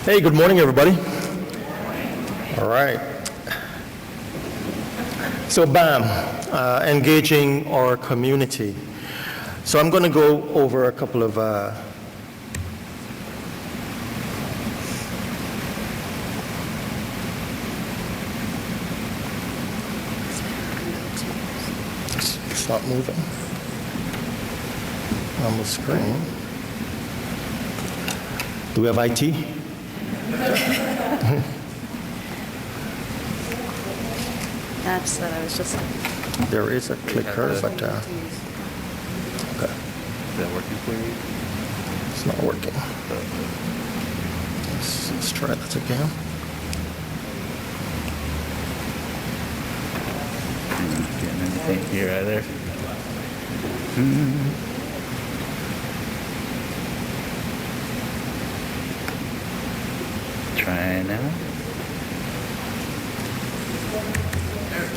Hey, good morning, everybody. All right. So, BAM, engaging our community. So I'm going to go over a couple of it's not moving on the screen. Do we have IT? That's that I was just. There is a clicker, but okay. Is that working for you? It's not working. Let's try that again. Getting anything here either. Try now.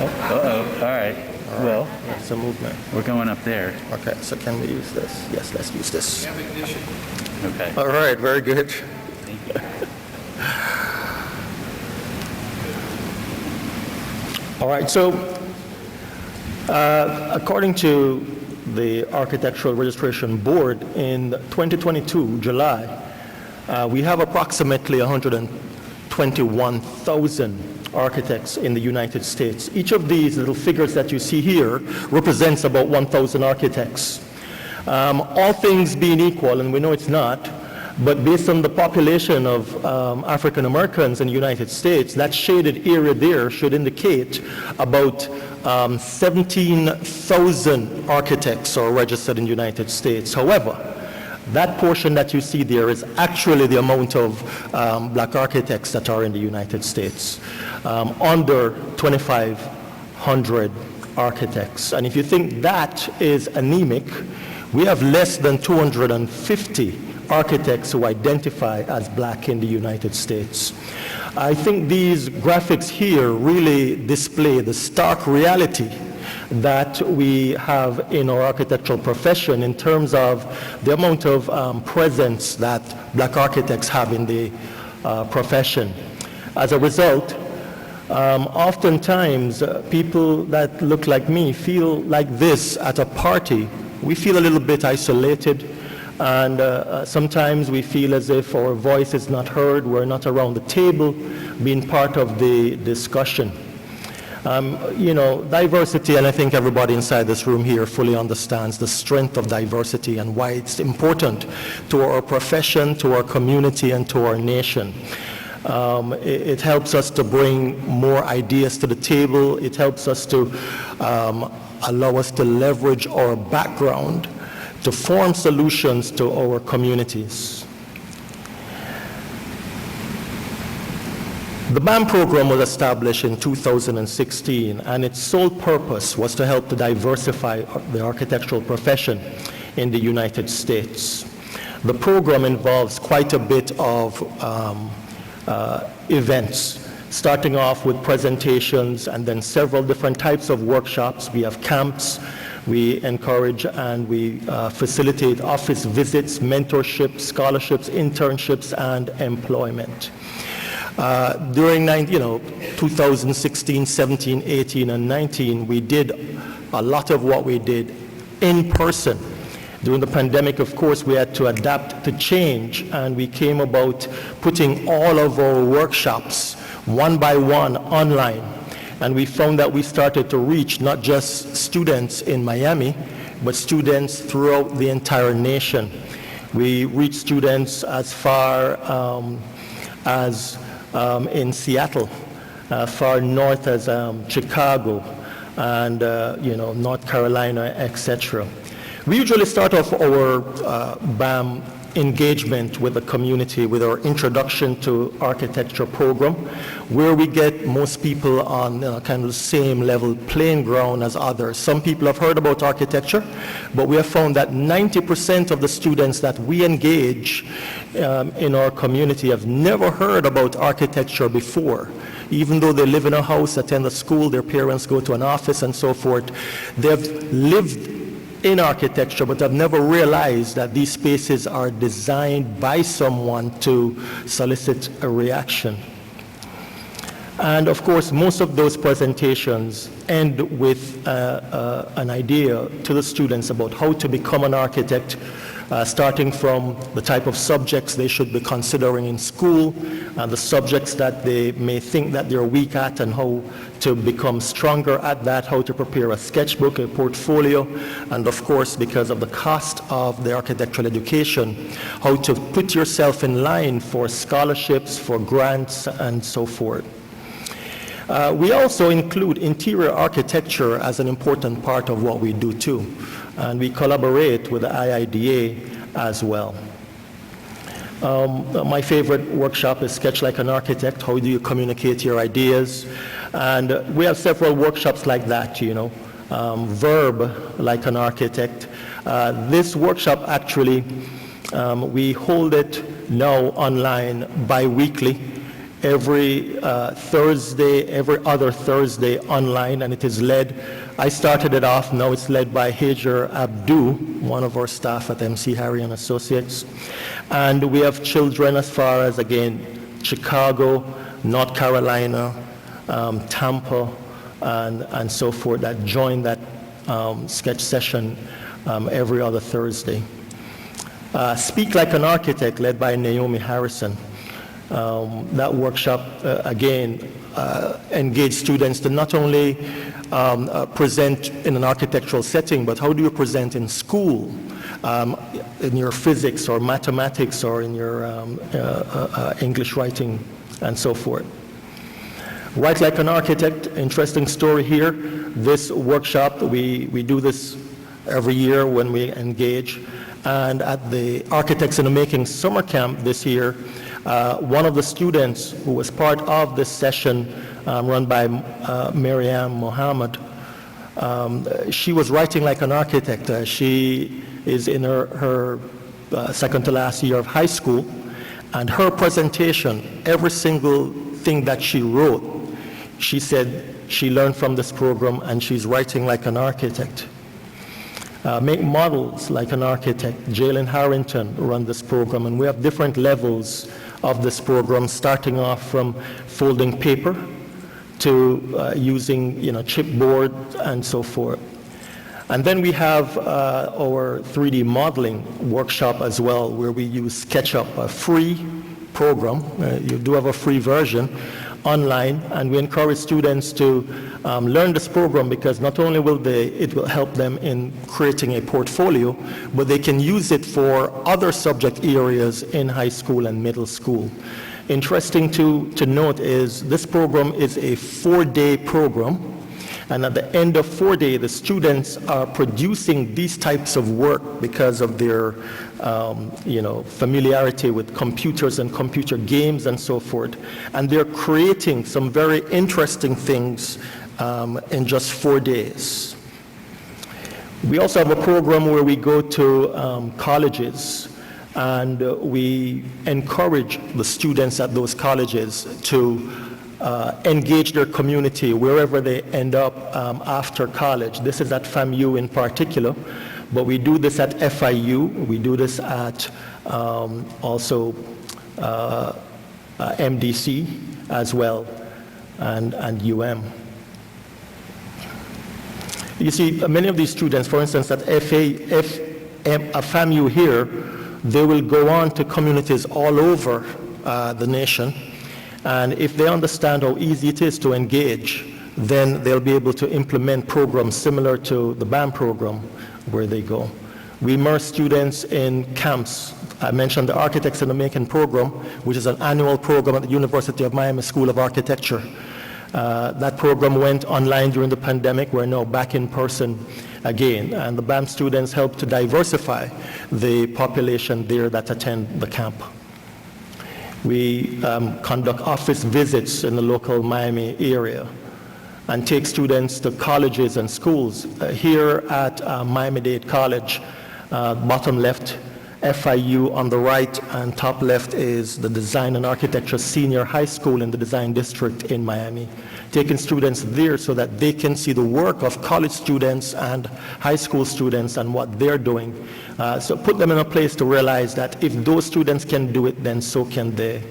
Uh-oh. All right. Well, It's a movement. we're going up there. Okay, so can we use this? Yes, let's use this. Okay. All right, very good. Thank you. All right, so according to the Architectural Registration Board, in 2022, July, we have approximately 121,000 architects in the United States. Each of these little figures that you see here represents about 1,000 architects. All things being equal, and we know it's not, but based on the population of African Americans in the United States, that shaded area there should indicate about 17,000 architects are registered in the United States. However, that portion that you see there is actually the amount of black architects that are in the United States, under 2,500 architects. And if you think that is anemic, we have less than 250 architects who identify as black in the United States. I think these graphics here really display the stark reality that we have in our architectural profession in terms of the amount of presence that black architects have in the profession. As a result, oftentimes people that look like me feel like this at a party. We feel a little bit isolated, and sometimes we feel as if our voice is not heard, we're not around the table being part of the discussion. Diversity, and I think everybody inside this room here fully understands the strength of diversity and why it's important to our profession, to our community, and to our nation. It helps us to bring more ideas to the table. It helps us to allow us to leverage our background to form solutions to our communities. The BAM program was established in 2016, and its sole purpose was to help to diversify the architectural profession in the United States. The program involves quite a bit of events, starting off with presentations and then several different types of workshops. We have camps. We encourage and we facilitate office visits, mentorship, scholarships, internships, and employment. During 2016, 17, 18, and 19, we did a lot of what we did in person. During the pandemic, of course, we had to adapt to change, and we came about putting all of our workshops one by one online. And we found that we started to reach not just students in Miami, but students throughout the entire nation. We reached students as far as in Seattle, far north as Chicago, and North Carolina, etc. We usually start off our BAM engagement with the community with our introduction to architecture program, where we get most people on kind of the same level playing ground as others. Some people have heard about architecture, but we have found that 90% of the students that we engage in our community have never heard about architecture before. Even though they live in a house, attend a school, their parents go to an office and so forth, they've lived in architecture, but have never realized that these spaces are designed by someone to solicit a reaction. And of course, most of those presentations end with an idea to the students about how to become an architect, starting from the type of subjects they should be considering in school, the subjects that they may think that they're weak at, and how to become stronger at that, how to prepare a sketchbook, a portfolio, and of course, because of the cost of the architectural education, how to put yourself in line for scholarships, for grants, and so forth. We also include interior architecture as an important part of what we do too, and we collaborate with the IIDA as well. My favorite workshop is Sketch Like an Architect. How do you communicate your ideas? And we have several workshops like that, you know. Verb Like an Architect. This workshop actually, we hold it now online bi-weekly, every Thursday, every other Thursday online, and it is led, I started it off, now it's led by Hajar Abdu, one of our staff at MC Harry and Associates. And we have children as far as, again, Chicago, North Carolina, Tampa, and so forth that join that sketch session every other Thursday. Speak Like an Architect, led by Naomi Harrison. That workshop, again, engage students to not only present in an architectural setting, but how do you present in school, in your physics or mathematics or in your English writing and so forth. Write Like an Architect, interesting story here. This workshop, we do this every year when we engage. And at the Architects in the Making summer camp this year, one of the students who was part of this session run by Mariam Mohammed, she was writing like an architect. She is in her second to last year of high school, and her presentation, every single thing that she wrote, she said she learned from this program and she's writing like an architect. Make models like an architect. Jalen Harrington run this program, and we have different levels of this program, starting off from folding paper to using, chipboard and so forth. And then we have our 3D modeling workshop as well, where we use SketchUp, a free program. You do have a free version online, and we encourage students to learn this program because not only it will help them in creating a portfolio, but they can use it for other subject areas in high school and middle school. Interesting to note is this program is a 4-day program, and at the end of 4 days, the students are producing these types of work because of their familiarity with computers and computer games and so forth. And they're creating some very interesting things in just 4 days. We also have a program where we go to colleges, and we encourage the students at those colleges to engage their community wherever they end up after college. This is at FAMU in particular, but we do this at FIU, we do this at also MDC as well, and UM. You see, many of these students, for instance, at FAMU here, they will go on to communities all over the nation. And if they understand how easy it is to engage, then they'll be able to implement programs similar to the BAM program where they go. We immerse students in camps. I mentioned the Architects in the Making program, which is an annual program at the University of Miami School of Architecture. That program went online during the pandemic. We're now back in person again. And the BAM students help to diversify the population there that attend the camp. We conduct office visits in the local Miami area and take students to colleges and schools. Here at Miami-Dade College, bottom left, FIU on the right, and top left is the Design and Architecture Senior High School in the Design District in Miami, taking students there so that they can see the work of college students and high school students and what they're doing. So put them in a place to realize that if those students can do it, then so can they.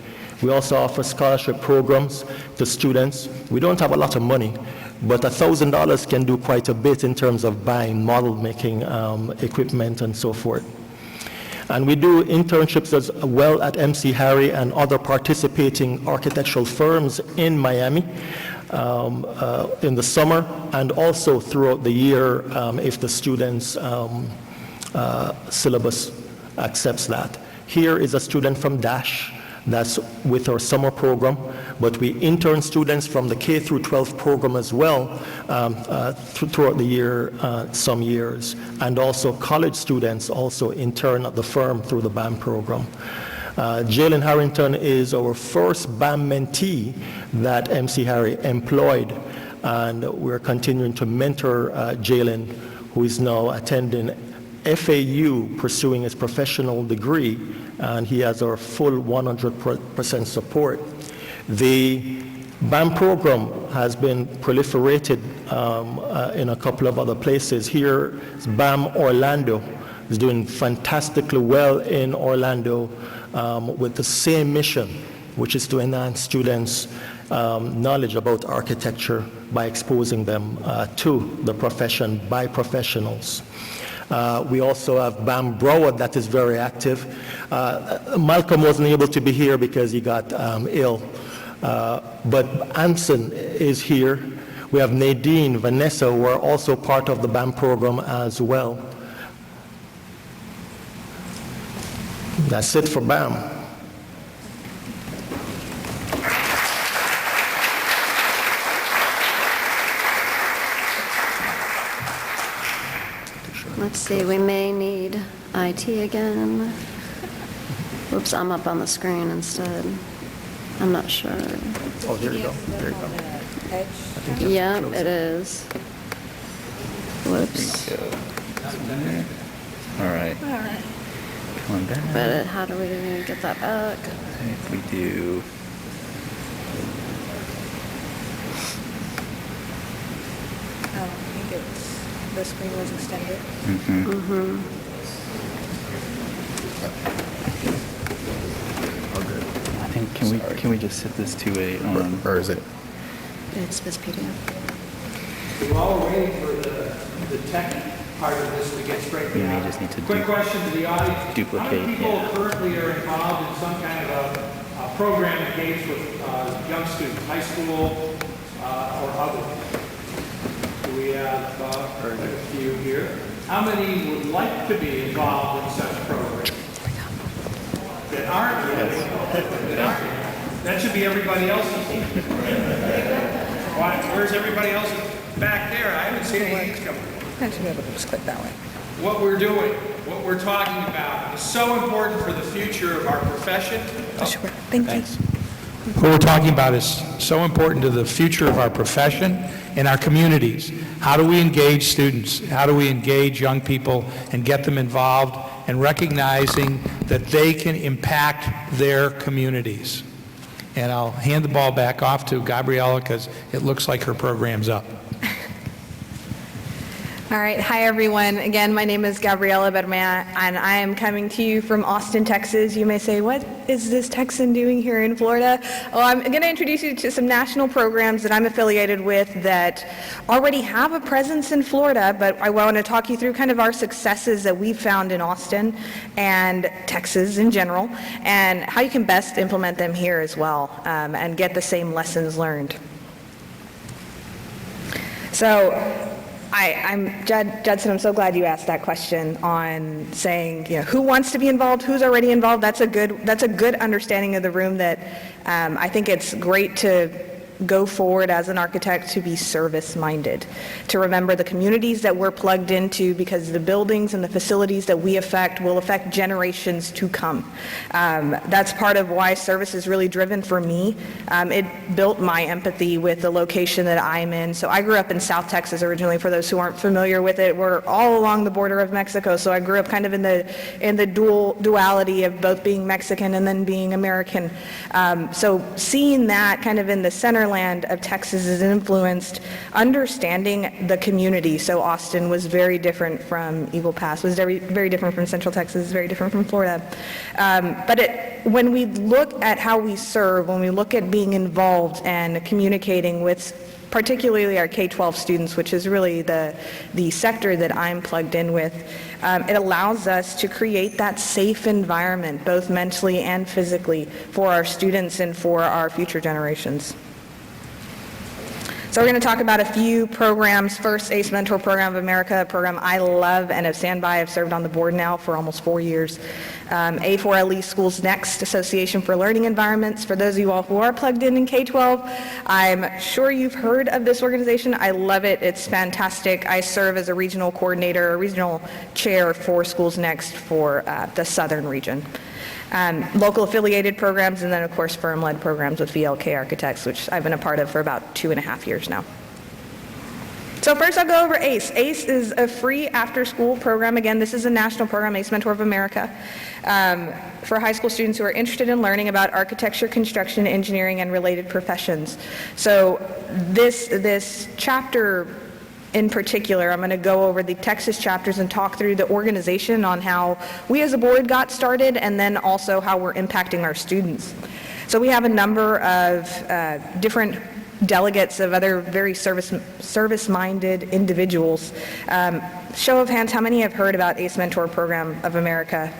We also offer scholarship programs to students. We don't have a lot of money, but $1,000 can do quite a bit in terms of buying model making equipment and so forth. And we do internships as well at MC Harry and other participating architectural firms in Miami in the summer and also throughout the year if the students' syllabus accepts that. Here is a student from DASH that's with our summer program, but we intern students from the K through 12 program as well throughout the year, some years, and also college students also intern at the firm through the BAM program. Jalen Harrington is our first BAM mentee that MC Harry employed, and we're continuing to mentor Jalen, who is now attending FAU pursuing his professional degree, and he has our full 100% support. The BAM program has been proliferated in a couple of other places. Here, BAM Orlando is doing fantastically well in Orlando with the same mission, which is to enhance students' knowledge about architecture by exposing them to the profession by professionals. We also have BAM Broward that is very active. Malcolm wasn't able to be here because he got ill, but Anson is here. We have Nadine, Vanessa, who are also part of the BAM program as well. That's it for BAM. Let's see, we may need IT again. Oops, I'm up on the screen instead. I'm not sure. Oh, there you go. There you go. Yeah, it is. Whoops. All right. Come on back. But how do we get that back? If we do. I think the screen was extended. I think can we just set this to a Or is it? It's this PDF. While we're waiting for the tech part of this to get straightened We may out. just need to Quick question to the audience. duplicate, How many people yeah. currently are involved in some kind of a program engaged with young students, high school or other? Do we have a few here? How many would like to be involved in such programs? That aren't yet? That aren't yet? That should be everybody else's. Why, where's everybody else back there? I haven't seen any hands coming. I should be able to just click that way. What we're doing, what we're talking about is so important for the future of our profession. Sure. Thank you. What we're talking about is so important to the future of our profession and our communities. How do we engage students? How do we engage young people and get them involved and recognizing that they can impact their communities? And I'll hand the ball back off to Gabriella because it looks like her program's up. All right. Hi, everyone. Again, my name is Gabriela Bermea, and I am coming to you from Austin, Texas. You may say, what is this Texan doing here in Florida? Well, I'm going to introduce you to some national programs that I'm affiliated with that already have a presence in Florida, but I want to talk you through kind of our successes that we've found in Austin and Texas in general, and how you can best implement them here as well, and get the same lessons learned. So, I'm Judson, I'm so glad you asked that question on saying, who wants to be involved, who's already involved. That's a good understanding of the room that I think it's great to go forward as an architect to be service-minded, to remember the communities that we're plugged into, because the buildings and the facilities that we affect will affect generations to come. That's part of why service is really driven for me. It built my empathy with the location that I'm in. So I grew up in South Texas originally. For those who aren't familiar with it, we're all along the border of Mexico, so I grew up kind of in the duality of both being Mexican and then being American. So seeing that kind of in the centerland of Texas is influenced understanding the community. So Austin was very different from Eagle Pass, was very, very different from Central Texas, very different from Florida. But when we look at how we serve, when we look at being involved and communicating with particularly our K-12 students, which is really the sector that I'm plugged in with, it allows us to create that safe environment, both mentally and physically, for our students and for our future generations. So we're going to talk about a few programs. First, ACE Mentor Program of America, a program I love and have stand by. I've served on the board now for almost 4 years. A4LE Schools Next, Association for Learning Environments. For those of you all who are plugged in K-12, I'm sure you've heard of this organization. I love it. It's fantastic. I serve as a regional coordinator, a regional chair for Schools Next for the southern region. Local affiliated programs, and then of course firm-led programs with VLK Architects, which I've been a part of for about 2.5 years now. So first I'll go over ACE. ACE is a free after-school program. Again, this is a national program, ACE Mentor of America, for high school students who are interested in learning about architecture, construction, engineering, and related professions. So this chapter in particular, I'm going to go over the Texas chapters and talk through the organization on how we as a board got started, and then also how we're impacting our students. So we have a number of different delegates of other very service-minded individuals. Show of hands, how many have heard about ACE Mentor Program of America?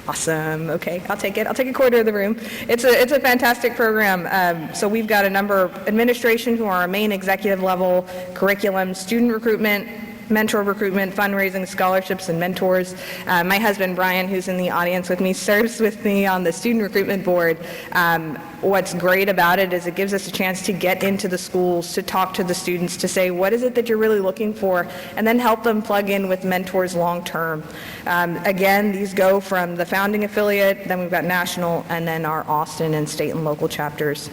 Awesome. Okay, I'll take it. I'll take a quarter of the room. It's a fantastic program. So we've got a number of administration who are our main executive level, curriculum, student recruitment, mentor recruitment, fundraising, scholarships, and mentors. My husband, Brian, who's in the audience with me, serves with me on the student recruitment board. What's great about it is it gives us a chance to get into the schools, to talk to the students, to say, what is it that you're really looking for, and then help them plug in with mentors long term. Again, these go from the founding affiliate, then we've got national, and then our Austin and state and local chapters.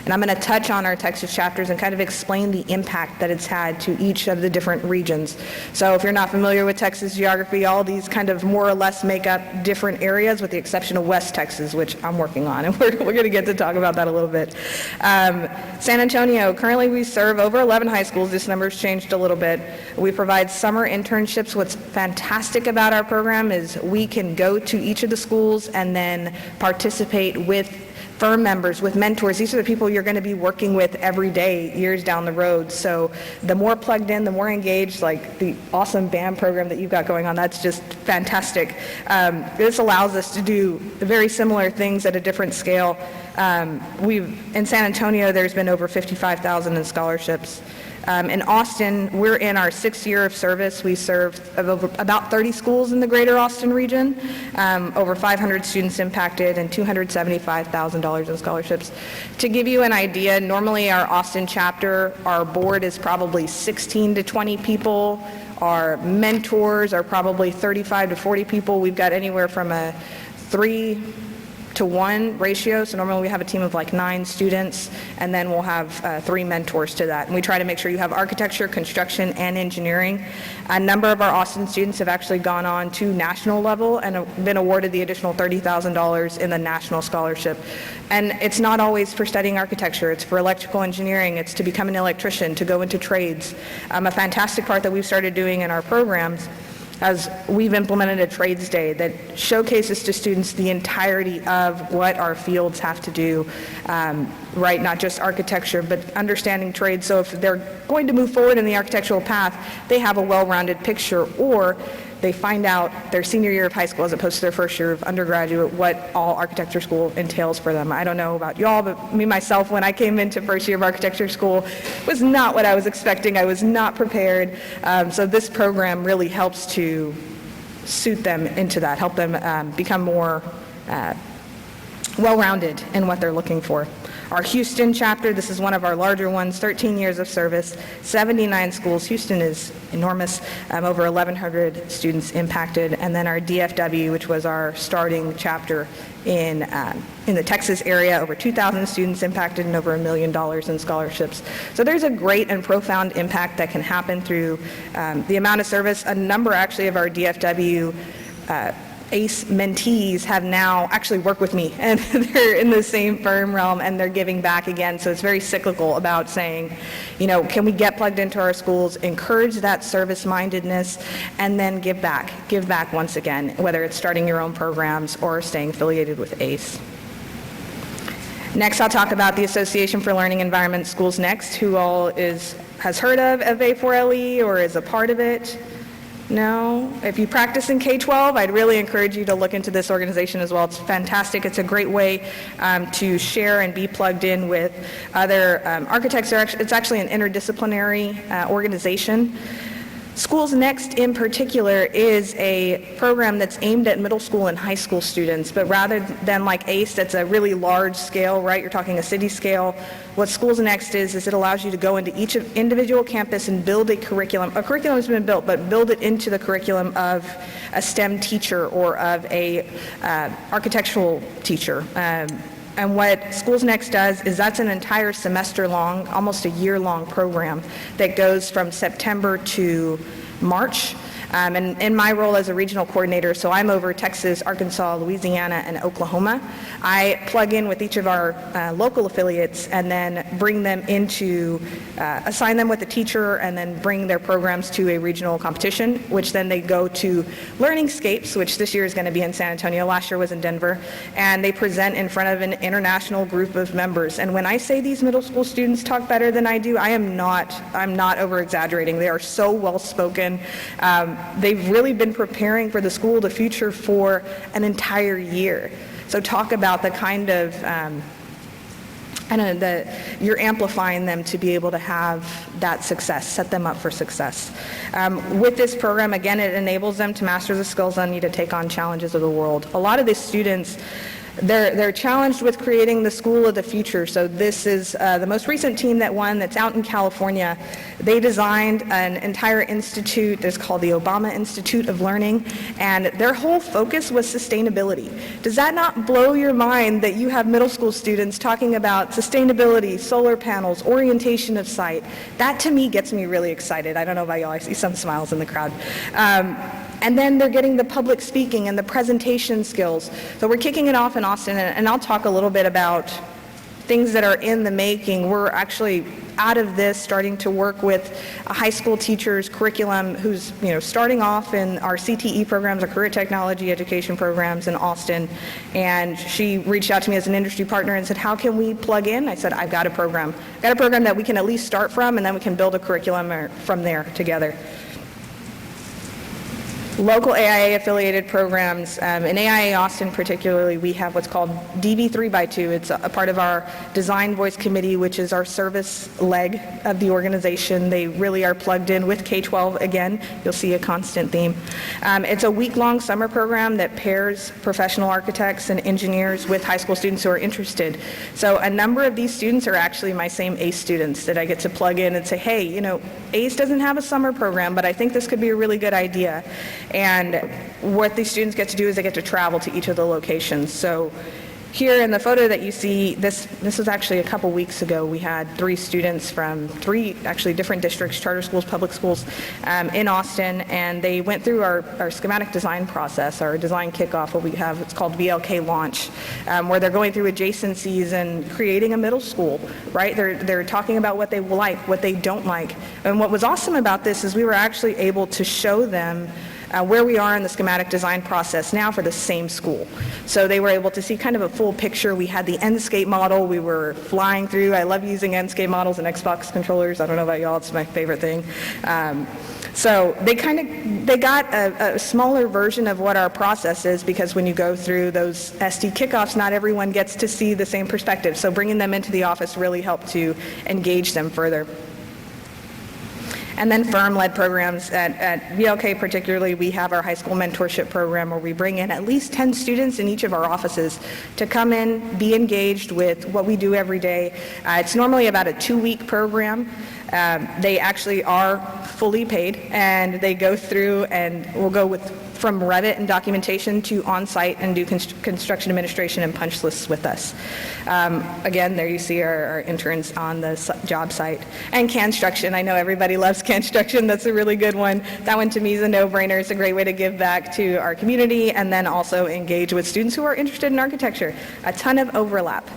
And I'm going to touch on our Texas chapters and kind of explain the impact that it's had to each of the different regions. So if you're not familiar with Texas geography, all these kind of more or less make up different areas, with the exception of West Texas, which I'm working on, and we're going to get to talk about that a little bit. San Antonio, currently we serve over 11 high schools. This number's changed a little bit. We provide summer internships. What's fantastic about our program is we can go to each of the schools and then participate with firm members, with mentors. These are the people you're going to be working with every day, years down the road. So the more plugged in, the more engaged, like the awesome BAM program that you've got going on, that's just fantastic. This allows us to do very similar things at a different scale. In San Antonio, there's been over $55,000 in scholarships. In Austin, we're in our 6th year of service. We serve about 30 schools in the greater Austin region, over 500 students impacted, and $275,000 in scholarships. To give you an idea, normally our Austin chapter, our board is probably 16 to 20 people. Our mentors are probably 35 to 40 people. We've got anywhere from a 3-to-1 ratio, so normally we have a team of like 9 students, and then we'll have 3 mentors to that. And we try to make sure you have architecture, construction, and engineering. A number of our Austin students have actually gone on to national level and have been awarded the additional $30,000 in the national scholarship. And it's not always for studying architecture, it's for electrical engineering, it's to become an electrician, to go into trades. A fantastic part that we've started doing in our programs, as we've implemented a trades day that showcases to students the entirety of what our fields have to do, right? Not just architecture, but understanding trades. So if they're going to move forward in the architectural path, they have a well-rounded picture, or they find out their senior year of high school as opposed to their first year of undergraduate what all architecture school entails for them. I don't know about y'all, but me, myself, when I came into first year of architecture school, was not what I was expecting. I was not prepared. So this program really helps to suit them into that, help them become more well-rounded in what they're looking for. Our Houston chapter, this is one of our larger ones, 13 years of service, 79 schools. Houston is enormous, over 1,100 students impacted. And then our DFW, which was our starting chapter in the Texas area, over 2,000 students impacted and over $1 million in scholarships. So there's a great and profound impact that can happen through the amount of service. A number actually of our DFW ACE mentees have now actually worked with me, and they're in the same firm realm, and they're giving back again. So it's very cyclical about saying, you know, can we get plugged into our schools, encourage that service-mindedness, and then give back once again, whether it's starting your own programs or staying affiliated with ACE. Next, I'll talk about the Association for Learning Environment Schools Next. Who all has heard of A4LE or is a part of it? No? If you practice in K-12, I'd really encourage you to look into this organization as well. It's fantastic. It's a great way to share and be plugged in with other architects. It's actually an interdisciplinary organization. Schools Next in particular is a program that's aimed at middle school and high school students, but rather than like ACE, that's a really large scale, right? You're talking a city scale. What Schools Next is it allows you to go into each individual campus and build a curriculum. A curriculum has been built, but build it into the curriculum of a STEM teacher or of a architectural teacher. And what Schools Next does is that's an entire semester long, almost a year-long program that goes from September to March. And in my role as a regional coordinator, so I'm over Texas, Arkansas, Louisiana, and Oklahoma, I plug in with each of our local affiliates and then bring them into, assign them with a teacher and then bring their programs to a regional competition, which then they go to Learningscapes, which this year is going to be in San Antonio, last year was in Denver, and they present in front of an international group of members. And when I say these middle school students talk better than I do, I'm not over-exaggerating. They are so well-spoken. They've really been preparing for the School of the Future for an entire year. So talk about the kind of, you're amplifying them to be able to have that success, set them up for success. With this program, again, it enables them to master the skills they need to take on challenges of the world. A lot of these students, they're challenged with creating the school of the future. So this is the most recent team that won, that's out in California. They designed an entire institute that's called the Obama Institute of Learning, and their whole focus was sustainability. Does that not blow your mind that you have middle school students talking about sustainability, solar panels, orientation of site? That to me gets me really excited. I don't know about y'all, I see some smiles in the crowd. And then they're getting the public speaking and the presentation skills. So we're kicking it off in Austin, and I'll talk a little bit about things that are in the making. We're actually out of this starting to work with a high school teacher's curriculum who's starting off in our CTE programs, our career technology education programs in Austin. And she reached out to me as an industry partner and said, how can we plug in? I said, I've got a program. I've got a program that we can at least start from, and then we can build a curriculum from there together. Local AIA affiliated programs, in AIA Austin particularly, we have what's called DV 3x2. It's a part of our Design Voice Committee, which is our service leg of the organization. They really are plugged in with K-12 again. You'll see a constant theme. It's a week-long summer program that pairs professional architects and engineers with high school students who are interested. So a number of these students are actually my same ACE students that I get to plug in and say, hey, ACE doesn't have a summer program, but I think this could be a really good idea. And what these students get to do is they get to travel to each of the locations. So here in the photo that you see, this was actually a couple weeks ago. We had 3 students from 3 actually different districts, charter schools, public schools, in Austin, and they went through our schematic design process, our design kickoff, what we have, it's called BLK Launch, where they're going through adjacencies and creating a middle school, right? They're talking about what they like, what they don't like. And what was awesome about this is we were actually able to show them where we are in the schematic design process now for the same school. So they were able to see kind of a full picture. We had the Enscape model we were flying through. I love using Enscape models and Xbox controllers. I don't know about y'all, it's my favorite thing. So they got a smaller version of what our process is, because when you go through those SD kickoffs, not everyone gets to see the same perspective. So bringing them into the office really helped to engage them further. And then firm-led programs. At VLK particularly, we have our high school mentorship program where we bring in at least 10 students in each of our offices to come in, be engaged with what we do every day. It's normally about a 2-week program. They actually are fully paid, and they go through and we'll go from Revit and documentation to on-site and do construction administration and punch lists with us. Again, there you see our interns on the job site. And construction, I know everybody loves construction. That's a really good one. That one to me is a no-brainer. It's a great way to give back to our community and then also engage with students who are interested in architecture. A ton of overlap.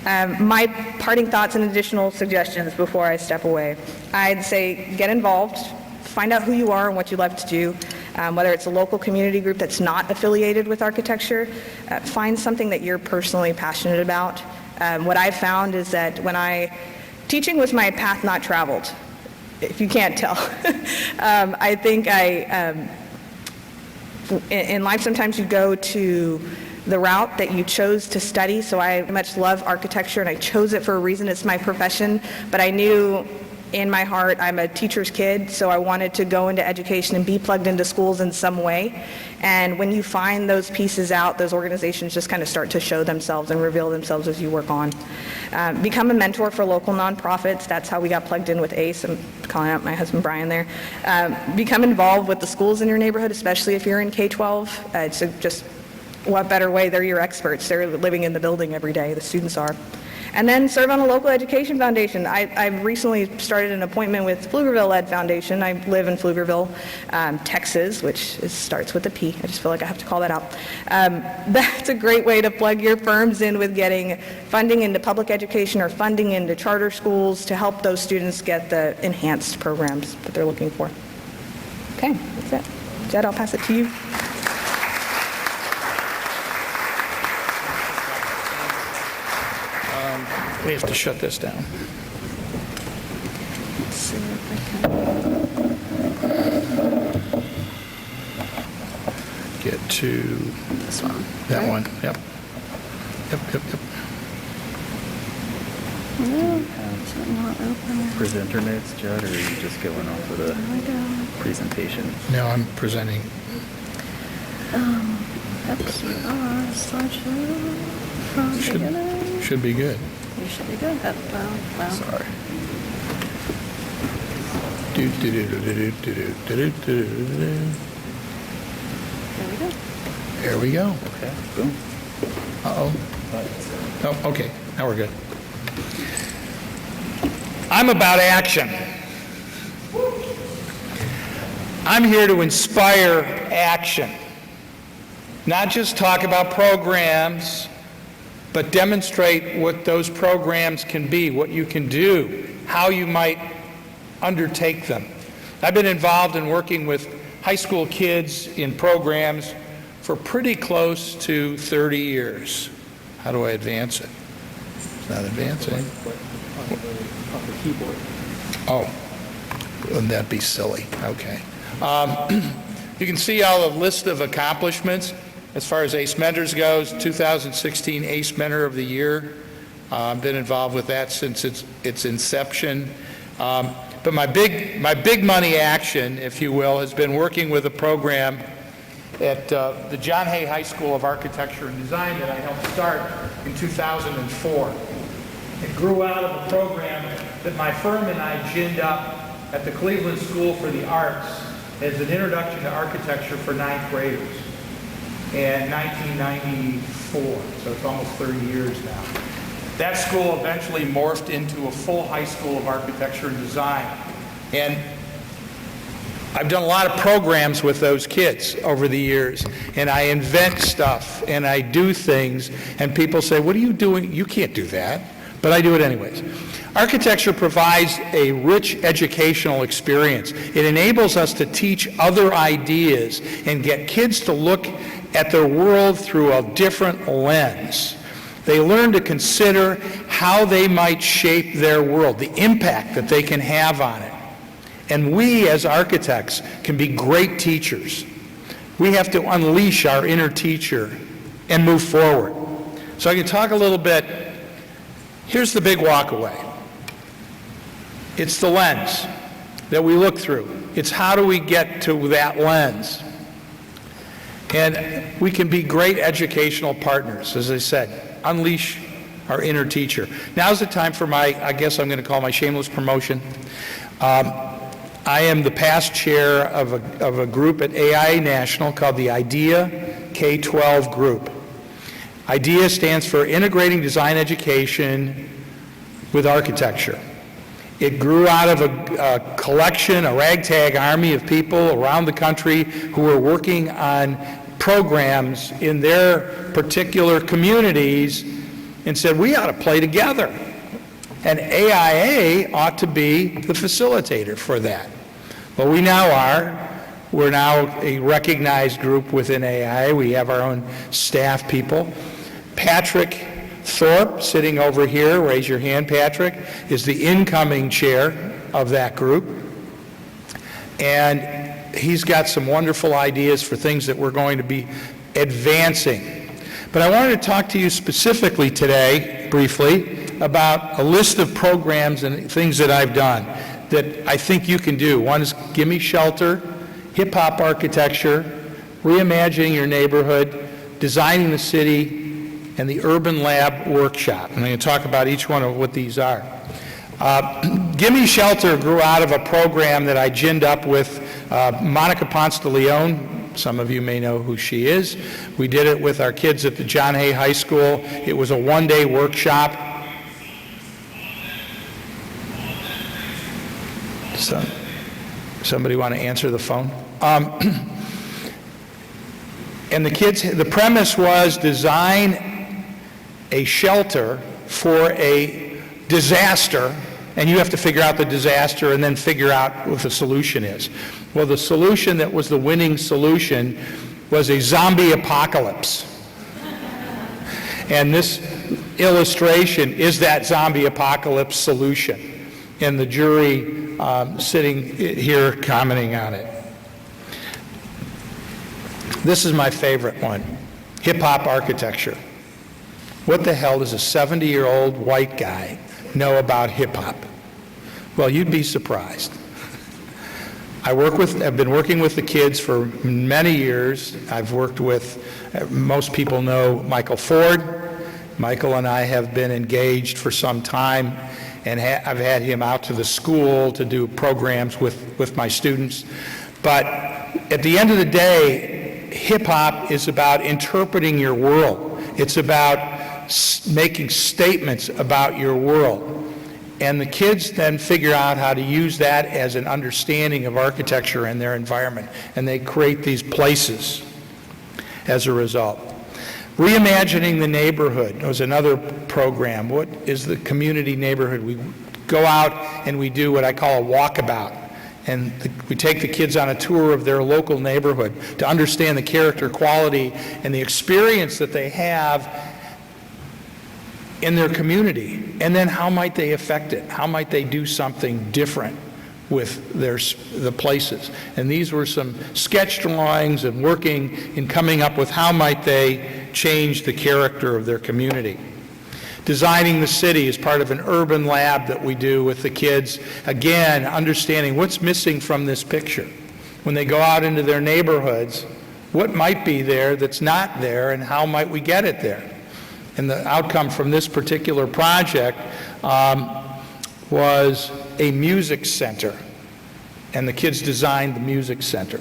My parting thoughts and additional suggestions before I step away. I'd say get involved, find out who you are and what you love to do, whether it's a local community group that's not affiliated with architecture, find something that you're personally passionate about. What I've found is that teaching was my path not traveled, if you can't tell. I think in life sometimes you go to the route that you chose to study, so I much love architecture and I chose it for a reason. It's my profession, but I knew in my heart I'm a teacher's kid, so I wanted to go into education and be plugged into schools in some way. And when you find those pieces out, those organizations just kind of start to show themselves and reveal themselves as you work on. Become a mentor for local nonprofits. That's how we got plugged in with ACE. I'm calling out my husband Brian there. Become involved with the schools in your neighborhood, especially if you're in K-12. It's just what better way? They're your experts. They're living in the building every day. The students are. And then serve on a local education foundation. I've recently started an appointment with Pflugerville Ed Foundation. I live in Pflugerville, Texas, which starts with a P. I just feel like I have to call that out. That's a great way to plug your firms in with getting funding into public education or funding into charter schools to help those students get the enhanced programs that they're looking for. Okay, that's it. Jed, I'll pass it to you. We have to shut this down. Let's see if I can. Get to This one. that right? one. Yep. Is it not open? Presenter notes, Judd, or are you just going off of the presentation? No, I'm presenting. FCR slideshow from beginning. Should be good. You should be good. Well. Sorry. There we go. There we go. Okay, boom. Uh-oh. Oh, okay. Now we're good. I'm about action. I'm here to inspire action. Not just talk about programs, but demonstrate what those programs can be, what you can do, how you might undertake them. I've been involved in working with high school kids in programs for pretty close to 30 years. How do I advance it? It's not advancing. On the keyboard. Oh, wouldn't that be silly? Okay. You can see all the list of accomplishments. As far as ACE Mentors goes, 2016 ACE Mentor of the Year. I've been involved with that since its inception. But my big money action, if you will, has been working with a program at the John Hay High School of Architecture and Design that I helped start in 2004. It grew out of a program that my firm and I ginned up at the Cleveland School for the Arts as an introduction to architecture for 9th graders in 1994, so it's almost 30 years now. That school eventually morphed into a full high school of architecture and design. And I've done a lot of programs with those kids over the years, and I invent stuff, and I do things, and people say, what are you doing? You can't do that, but I do it anyways. Architecture provides a rich educational experience. It enables us to teach other ideas and get kids to look at their world through a different lens. They learn to consider how they might shape their world, the impact that they can have on it. And we as architects can be great teachers. We have to unleash our inner teacher and move forward. So I can talk a little bit. Here's the big walk away. It's the lens. that we look through. It's how do we get to that lens? And we can be great educational partners, as I said, unleash our inner teacher. Now's the time for I guess I'm going to call my shameless promotion. I am the past chair of a group at AIA National called the IDEA K-12 group. IDEA stands for Integrating Design Education with Architecture. It grew out of a collection, a ragtag army of people around the country who were working on programs in their particular communities and said, we ought to play together. And AIA ought to be the facilitator for that. Well, we now are. We're now a recognized group within AIA. We have our own staff people. Patrick Thorpe, sitting over here, raise your hand, Patrick, is the incoming chair of that group. And he's got some wonderful ideas for things that we're going to be advancing. But I wanted to talk to you specifically today, briefly, about a list of programs and things that I've done that I think you can do. One is Gimme Shelter, hip-hop architecture, reimagining your neighborhood, designing the city, and the Urban Lab Workshop. I'm going to talk about each one of what these are. Gimme Shelter grew out of a program that I ginned up with Monica Ponce de Leon. Some of you may know who she is. We did it with our kids at the John Hay High School. It was a one-day workshop. Somebody want to answer the phone? And the premise was design a shelter for a disaster, and you have to figure out the disaster and then figure out what the solution is. Well, the solution that was the winning solution was a zombie apocalypse. And this illustration is that zombie apocalypse solution. And the jury sitting here commenting on it. This is my favorite one, hip-hop architecture. What the hell does a 70-year-old white guy know about hip-hop? Well, you'd be surprised. I've been working with the kids for many years. I've worked with, most people know Michael Ford. Michael and I have been engaged for some time, and I've had him out to the school to do programs with my students. But at the end of the day, hip-hop is about interpreting your world. It's about making statements about your world. And the kids then figure out how to use that as an understanding of architecture and their environment. And they create these places as a result. Reimagining the neighborhood was another program. What is the community neighborhood? We go out and we do what I call a walkabout. And we take the kids on a tour of their local neighborhood to understand the character, quality, and the experience that they have in their community. And then how might they affect it? How might they do something different with the places? And these were some sketch drawings and working in coming up with how might they change the character of their community. Designing the city is part of an urban lab that we do with the kids. Again, understanding what's missing from this picture. When they go out into their neighborhoods, what might be there that's not there, and how might we get it there? And the outcome from this particular project was a music center. And the kids designed the music center.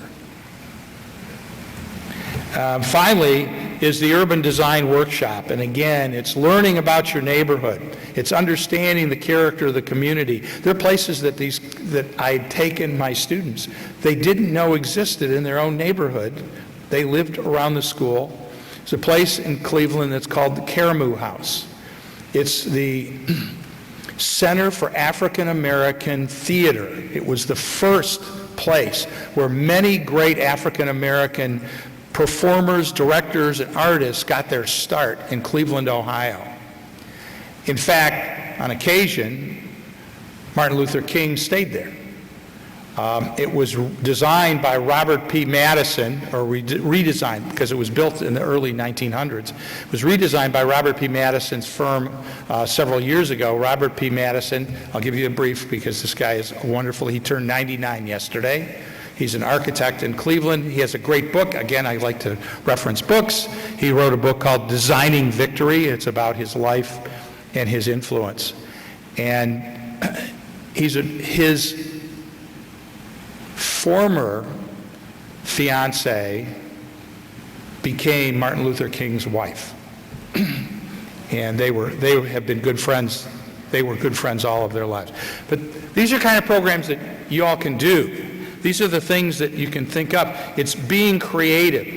Finally is the Urban Design Workshop. And again, it's learning about your neighborhood. It's understanding the character of the community. There are places that I'd taken my students. They didn't know existed in their own neighborhood. They lived around the school. There's a place in Cleveland that's called the Caramoo House. It's the Center for African American Theater. It was the first place where many great African American performers, directors, and artists got their start in Cleveland, Ohio. In fact, on occasion, Martin Luther King stayed there. It was designed by Robert P. Madison, or redesigned, because it was built in the early 1900s. It was redesigned by Robert P. Madison's firm several years ago. Robert P. Madison, I'll give you a brief because this guy is wonderful. He turned 99 yesterday. He's an architect in Cleveland. He has a great book. Again, I like to reference books. He wrote a book called Designing Victory. It's about his life and his influence. And his former fiancée became Martin Luther King's wife. And they have been good friends. They were good friends all of their lives. But these are kind of programs that you all can do. These are the things that you can think up. It's being creative.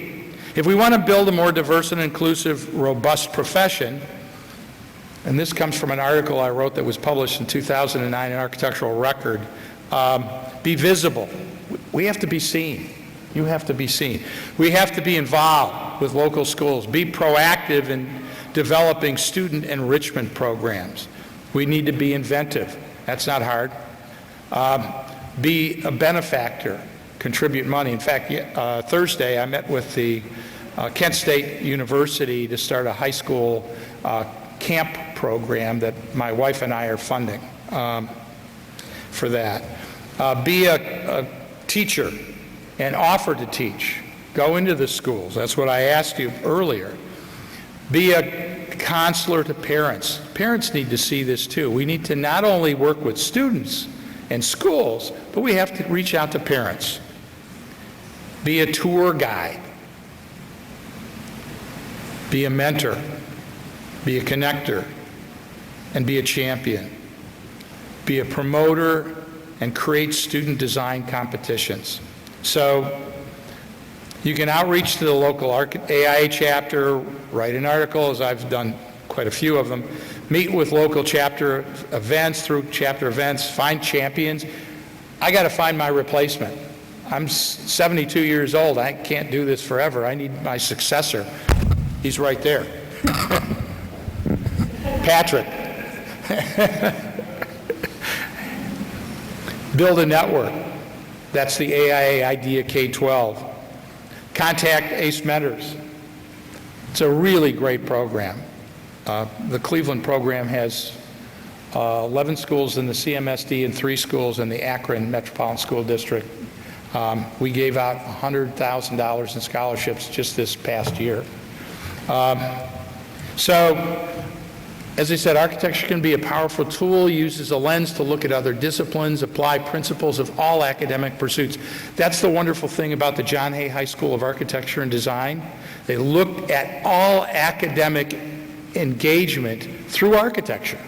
If we want to build a more diverse and inclusive, robust profession, and this comes from an article I wrote that was published in 2009 in Architectural Record, be visible. We have to be seen. You have to be seen. We have to be involved with local schools. Be proactive in developing student enrichment programs. We need to be inventive. That's not hard. Be a benefactor. Contribute money. In fact, Thursday I met with the Kent State University to start a high school camp program that my wife and I are funding for that. Be a teacher and offer to teach. Go into the schools. That's what I asked you earlier. Be a counselor to parents. Parents need to see this too. We need to not only work with students and schools, but we have to reach out to parents. Be a tour guide. Be a mentor. Be a connector. And be a champion. Be a promoter and create student design competitions. So you can outreach to the local AIA chapter, write an article, as I've done quite a few of them, meet with local chapter events, through chapter events, find champions. I got to find my replacement. I'm 72 years old. I can't do this forever. I need my successor. He's right there. Patrick. Build a network. That's the AIA Idea K-12. Contact ACE Mentors. It's a really great program. The Cleveland program has 11 schools in the CMSD and 3 schools in the Akron Metropolitan School District. We gave out $100,000 in scholarships just this past year. So, as I said, architecture can be a powerful tool, used as a lens to look at other disciplines, apply principles of all academic pursuits. That's the wonderful thing about the John Hay High School of Architecture and Design. They look at all academic engagement through architecture.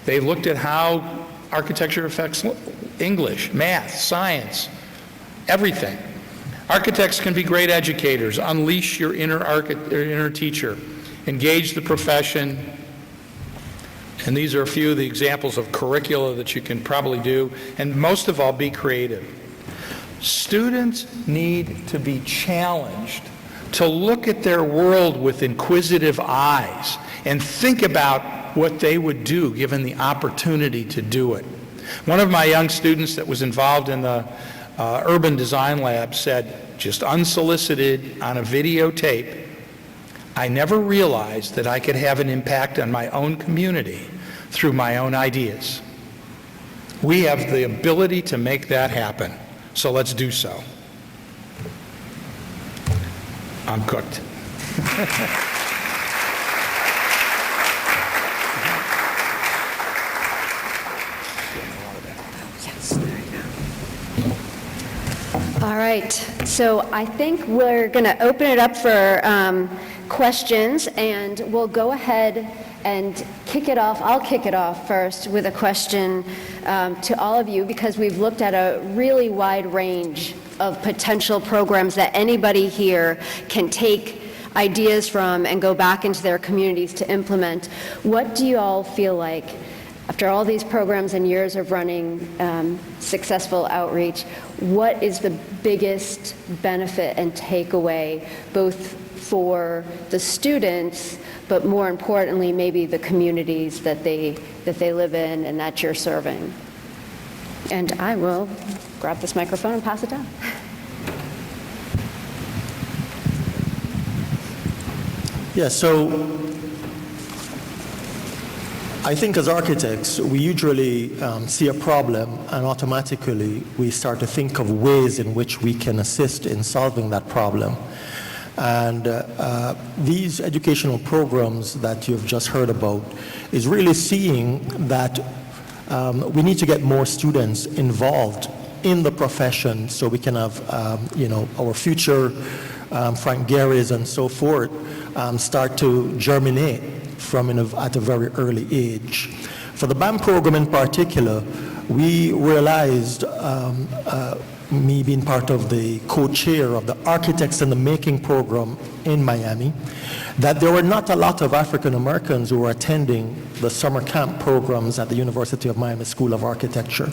They looked at how architecture affects English, math, science, everything. Architects can be great educators. Unleash your inner teacher. Engage the profession. And these are a few of the examples of curricula that you can probably do. And most of all, be creative. Students need to be challenged to look at their world with inquisitive eyes and think about what they would do given the opportunity to do it. One of my young students that was involved in the Urban Design Lab said, just unsolicited on a videotape, I never realized that I could have an impact on my own community through my own ideas. We have the ability to make that happen, so let's do so. I'm cooked. All right, so I think we're going to open it up for questions, and we'll go ahead and kick it off. I'll kick it off first with a question to all of you, because we've looked at a really wide range of potential programs that anybody here can take ideas from and go back into their communities to implement. What do you all feel like, after all these programs and years of running successful outreach, what is the biggest benefit and takeaway, both for the students, but more importantly, maybe the communities that they live in and that you're serving? And I will grab this microphone and pass it down. Yeah, so I think as architects, we usually see a problem and automatically we start to think of ways in which we can assist in solving that problem. And these educational programs that you've just heard about is really seeing that we need to get more students involved in the profession so we can have, our future Frank Garys and so forth start to germinate at a very early age. For the BAM program in particular, we realized, me being part of the co-chair of the Architects in the Making program in Miami, that there were not a lot of African Americans who were attending the summer camp programs at the University of Miami School of Architecture.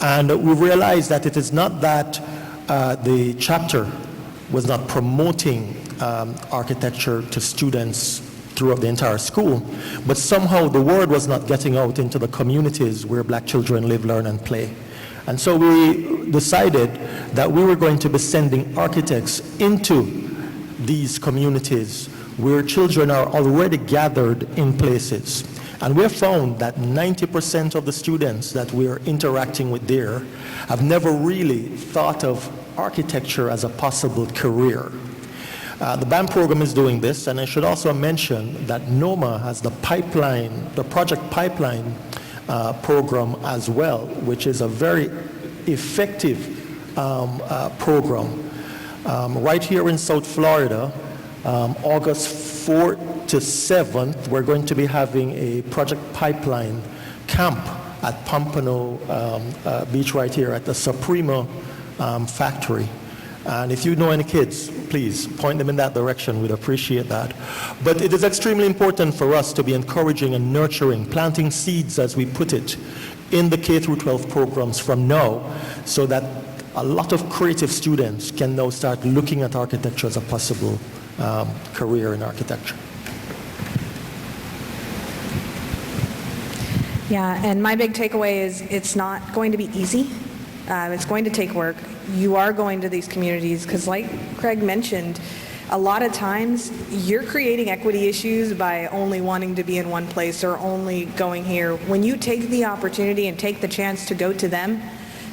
And we realized that it is not that the chapter was not promoting architecture to students throughout the entire school, but somehow the word was not getting out into the communities where black children live, learn, and play. And so we decided that we were going to be sending architects into these communities where children are already gathered in places. And we have found that 90% of the students that we are interacting with there have never really thought of architecture as a possible career. The BAM program is doing this, and I should also mention that NOMA has the project pipeline program as well, which is a very effective program. Right here in South Florida, August 4th to 7th, we're going to be having a project pipeline camp at Pompano Beach right here at the Suprema factory. And if you know any kids, please point them in that direction. We'd appreciate that. But it is extremely important for us to be encouraging and nurturing, planting seeds, as we put it, in the K-12 programs from now, so that a lot of creative students can now start looking at architecture as a possible career in architecture. Yeah, and my big takeaway is it's not going to be easy. It's going to take work. You are going to these communities because, like Craig mentioned, a lot of times you're creating equity issues by only wanting to be in one place or only going here. When you take the opportunity and take the chance to go to them,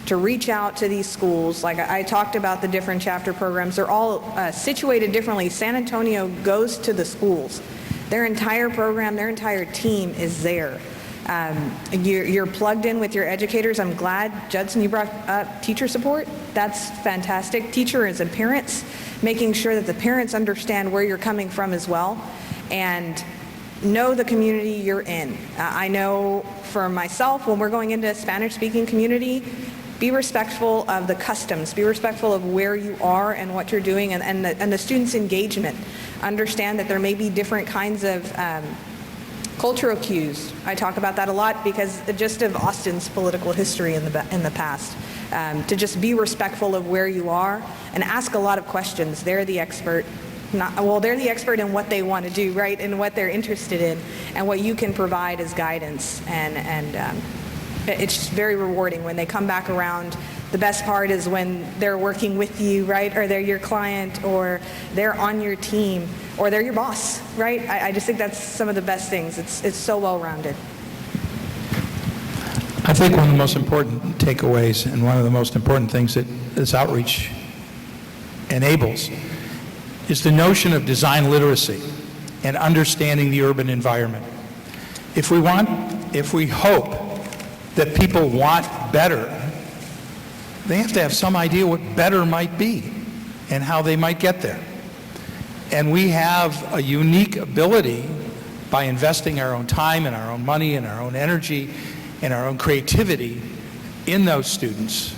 to reach out to these schools, like I talked about the different chapter programs, they're all situated differently. San Antonio goes to the schools. Their entire program, their entire team is there. You're plugged in with your educators. I'm glad, Judson, you brought up teacher support. That's fantastic. Teachers and parents, making sure that the parents understand where you're coming from as well and know the community you're in. I know for myself, when we're going into a Spanish-speaking community, be respectful of the customs, be respectful of where you are and what you're doing and the students' engagement. Understand that there may be different kinds of cultural cues. I talk about that a lot because just of Austin's political history in the past. To just be respectful of where you are and ask a lot of questions. They're the expert. They're the expert in what they want to do, right, and what they're interested in, and what you can provide as guidance. And it's very rewarding when they come back around. The best part is when they're working with you, right, or they're your client, or they're on your team, or they're your boss, right? I just think that's some of the best things. It's so well-rounded. I think one of the most important takeaways and one of the most important things that this outreach enables is the notion of design literacy and understanding the urban environment. If we hope that people want better, they have to have some idea what better might be and how they might get there. And we have a unique ability by investing our own time and our own money and our own energy and our own creativity in those students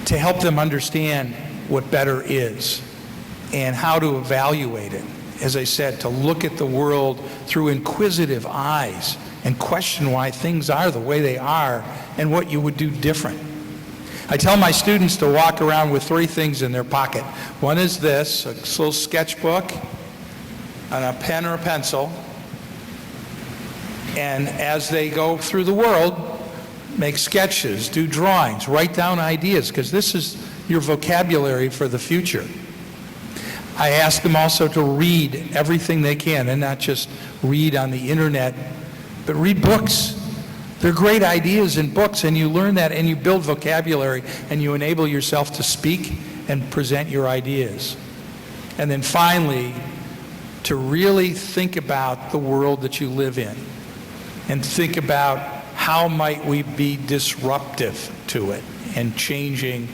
to help them understand what better is and how to evaluate it. As I said, to look at the world through inquisitive eyes and question why things are the way they are and what you would do different. I tell my students to walk around with 3 things in their pocket. One is this, a little sketchbook and a pen or a pencil. And as they go through the world, make sketches, do drawings, write down ideas, because this is your vocabulary for the future. I ask them also to read everything they can, and not just read on the internet, but read books. They're great ideas in books, and you learn that, and you build vocabulary, and you enable yourself to speak and present your ideas. And then finally, to really think about the world that you live in, and think about how might we be disruptive to it, and changing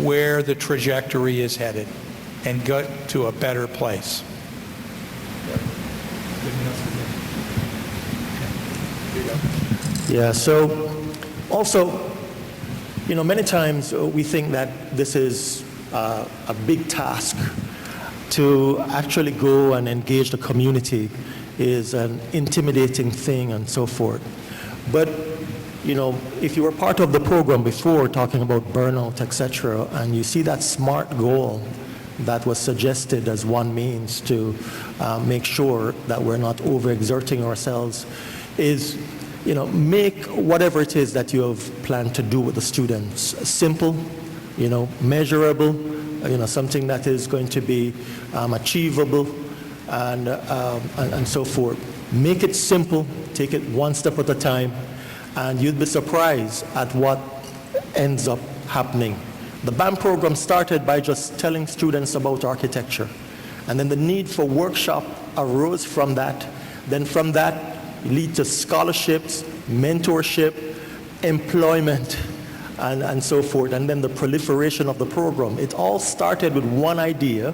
where the trajectory is headed, and go to a better place. Yeah, so also, you know, many times we think that this is a big task. To actually go and engage the community is an intimidating thing and so forth. But, you know, if you were part of the program before talking about burnout, etc., and you see that SMART goal that was suggested as one means to make sure that we're not overexerting ourselves, is, you know, make whatever it is that you have planned to do with the students simple, you know, measurable, you know, something that is going to be achievable, and so forth. Make it simple, take it one step at a time, and you'd be surprised at what ends up happening. The BAM program started by just telling students about architecture, and then the need for workshop arose from that. Then from that, lead to scholarships, mentorship, employment, and so forth, and then the proliferation of the program. It all started with one idea,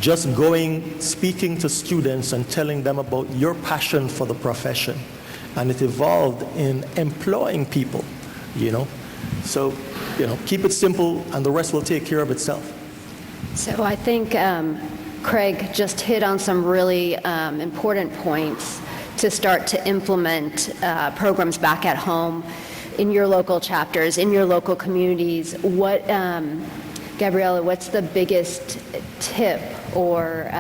just going, speaking to students and telling them about your passion for the profession. And it evolved in employing people, you know. So, you know, keep it simple and the rest will take care of itself. So I think Craig just hit on some really important points to start to implement programs back at home in your local chapters, in your local communities. What, Gabriella, what's the biggest tip or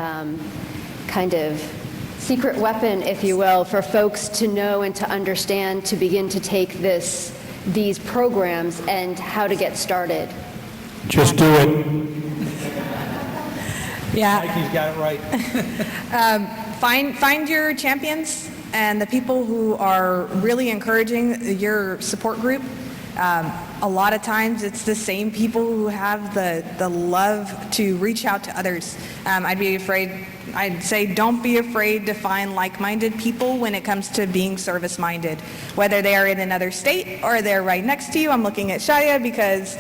kind of secret weapon, if you will, for folks to know and to understand to begin to take these programs and how to get started? Just do it. Yeah. Mikey's got it right. Find your champions and the people who are really encouraging your support group. A lot of times it's the same people who have the love to reach out to others. I'd say don't be afraid to find like-minded people when it comes to being service-minded, whether they are in another state or they're right next to you. I'm looking at Shaya because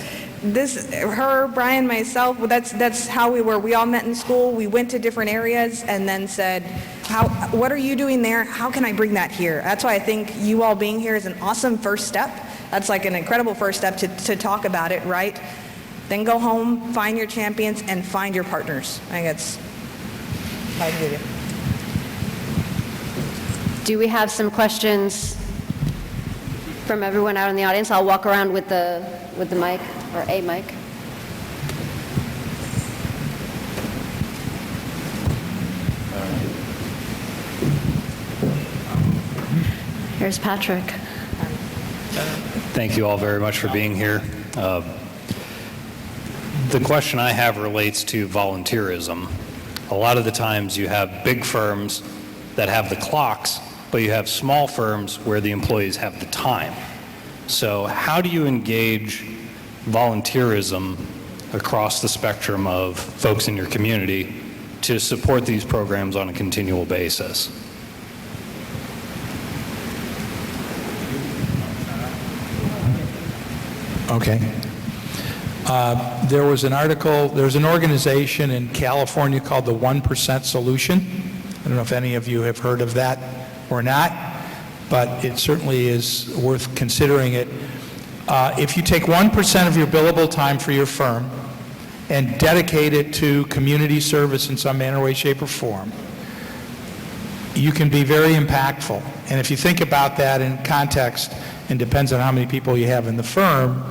Brian, myself, that's how we were. We all met in school. We went to different areas and then said, what are you doing there? How can I bring that here? That's why I think you all being here is an awesome first step. That's like an incredible first step to talk about it, right? Then go home, find your champions, and find your partners. I think that's my video. Do we have some questions from everyone out in the audience? I'll walk around with the mic, or a mic. Here's Patrick. Thank you all very much for being here. The question I have relates to volunteerism. A lot of the times you have big firms that have the clocks, but you have small firms where the employees have the time. So how do you engage volunteerism across the spectrum of folks in your community to support these programs on a continual basis? Okay. There's an organization in California called the 1% Solution. I don't know if any of you have heard of that or not, but it certainly is worth considering it. If you take 1% of your billable time for your firm and dedicate it to community service in some manner, way, shape, or form, you can be very impactful. And if you think about that in context, and depends on how many people you have in the firm,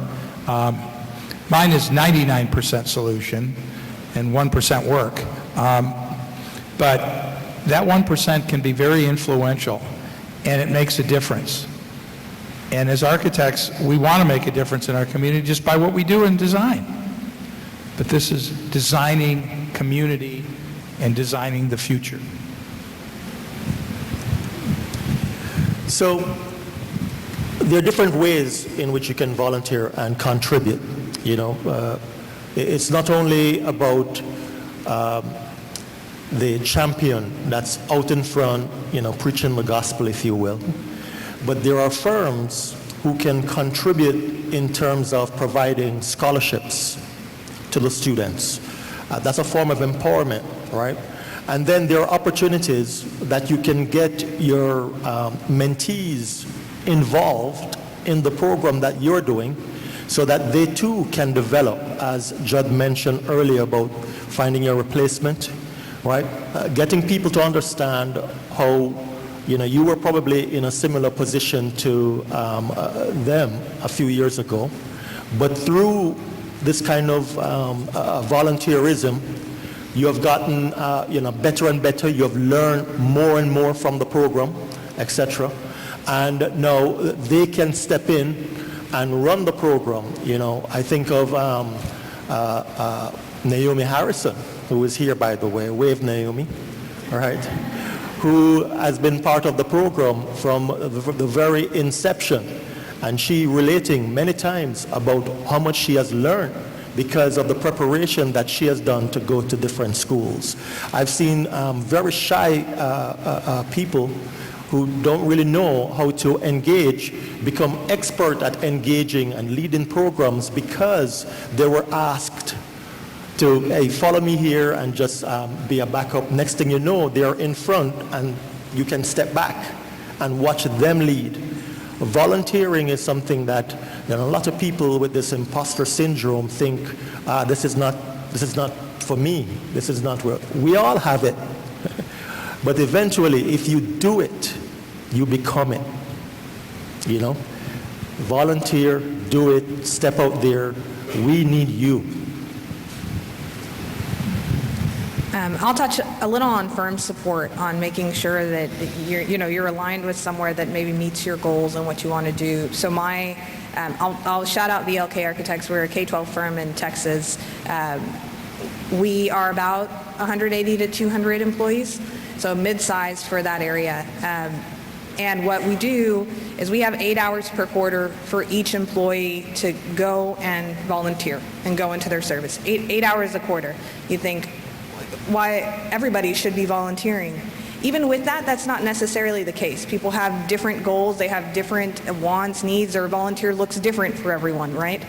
mine is 99% solution and 1% work. But that 1% can be very influential, and it makes a difference. And as architects, we want to make a difference in our community just by what we do in design. But this is designing community and designing the future. So there are different ways in which you can volunteer and contribute. You know, it's not only about the champion that's out in front, you know, preaching the gospel, if you will, but there are firms who can contribute in terms of providing scholarships to the students. That's a form of empowerment, right? And then there are opportunities that you can get your mentees involved in the program that you're doing so that they too can develop, as Judd mentioned earlier about finding your replacement, right? Getting people to understand how, you know, you were probably in a similar position to them a few years ago, but through this kind of volunteerism, you have gotten you know, better and better. You have learned more and more from the program, etc. And now they can step in and run the program. You know, I think of Naomi Harrison, who is here, by the way. Wave, Naomi. All right. Who has been part of the program from the very inception. And she relating many times about how much she has learned because of the preparation that she has done to go to different schools. I've seen very shy people who don't really know how to engage become expert at engaging and leading programs because they were asked to, hey, follow me here and just be a backup. Next thing you know, they're in front and you can step back and watch them lead. Volunteering is something that, you know, a lot of people with this imposter syndrome think, this is not for me. This is not where we all have it. But eventually, if you do it, you become it. You know, volunteer, do it, step out there. We need you. I'll touch a little on firm support, on making sure that you're aligned with somewhere that maybe meets your goals and what you want to do. So I'll shout out VLK Architects. We're a K-12 firm in Texas. We are about 180 to 200 employees, so mid-sized for that area. And what we do is we have 8 hours per quarter for each employee to go and volunteer and go into their service. 8 hours a quarter. You think, why everybody should be volunteering. Even with that, that's not necessarily the case. People have different goals, they have different wants, needs, or volunteer looks different for everyone, right?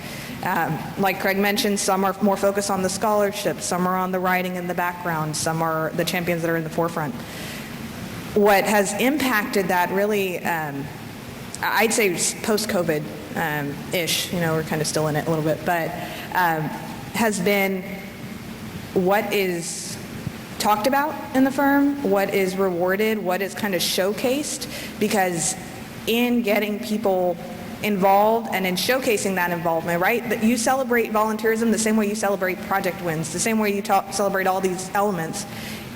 Like Craig mentioned, some are more focused on the scholarship, some are on the writing in the background, some are the champions that are in the forefront. What has impacted that really, I'd say post-COVID-ish, we're kind of still in it a little bit, but has been what is talked about in the firm, what is rewarded, what is kind of showcased, because in getting people involved and in showcasing that involvement, right? That you celebrate volunteerism the same way you celebrate project wins, the same way you celebrate all these elements.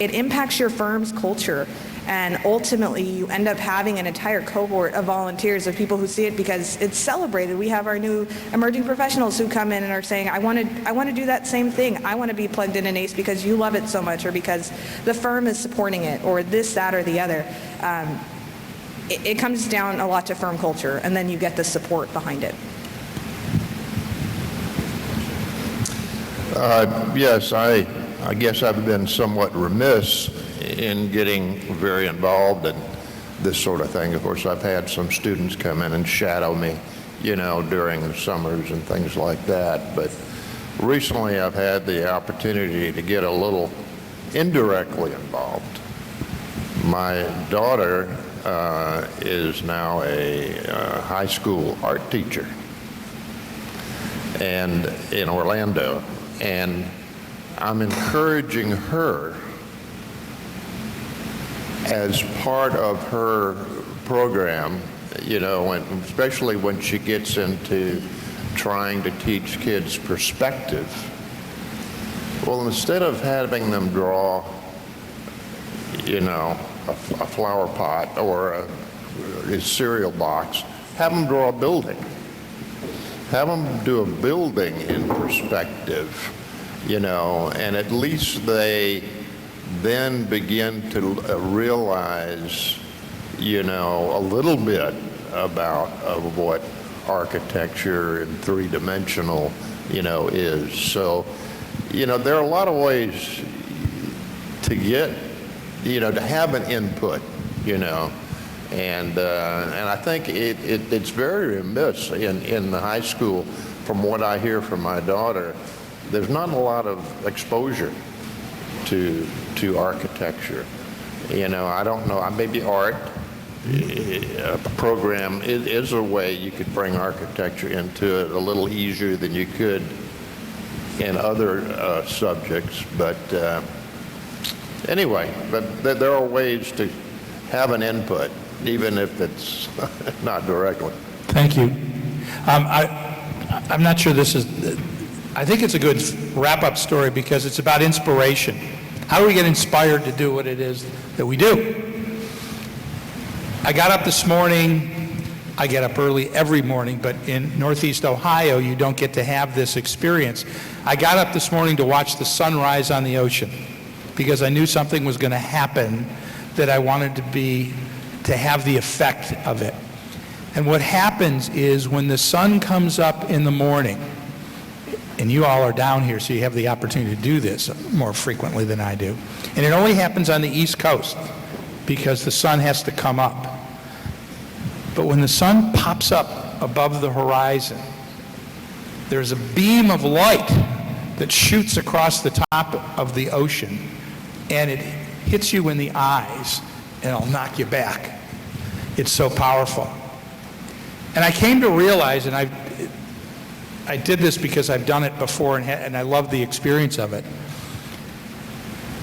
It impacts your firm's culture. And ultimately, you end up having an entire cohort of volunteers, of people who see it because it's celebrated. We have our new emerging professionals who come in and are saying, I want to do that same thing. I want to be plugged in ACE because you love it so much, or because the firm is supporting it, or this, that, or the other. It comes down a lot to firm culture, and then you get the support behind it. Yes, I guess I've been somewhat remiss in getting very involved in this sort of thing. Of course, I've had some students come in and shadow me, during the summers and things like that. But recently I've had the opportunity to get a little indirectly involved. My daughter is now a high school art teacher and in Orlando, and I'm encouraging her as part of her program, and especially when she gets into trying to teach kids perspective. Well, instead of having them draw, a flower pot or a cereal box, have them draw a building. Have them do a building in perspective, and at least they then begin to realize, a little bit about of what architecture in three-dimensional, is. So, there are a lot of ways to get, to have an input, and I think it's very remiss in the high school, from what I hear from my daughter, there's not a lot of exposure to architecture. I don't know, maybe art program is a way you could bring architecture into it a little easier than you could in other subjects. But anyway, but there are ways to have an input, even if it's not directly. Thank you. I'm not sure this is, I think it's a good wrap-up story because it's about inspiration. How do we get inspired to do what it is that we do? I got up this morning, I get up early every morning, but in Northeast Ohio, you don't get to have this experience. I got up this morning to watch the sunrise on the ocean because I knew something was going to happen that I wanted to have the effect of it. And what happens is when the sun comes up in the morning, and you all are down here, so you have the opportunity to do this more frequently than I do. And it only happens on the East Coast because the sun has to come up. But when the sun pops up above the horizon, there's a beam of light that shoots across the top of the ocean, and it hits you in the eyes, and it'll knock you back. It's so powerful. And I came to realize, and I did this because I've done it before and I love the experience of it.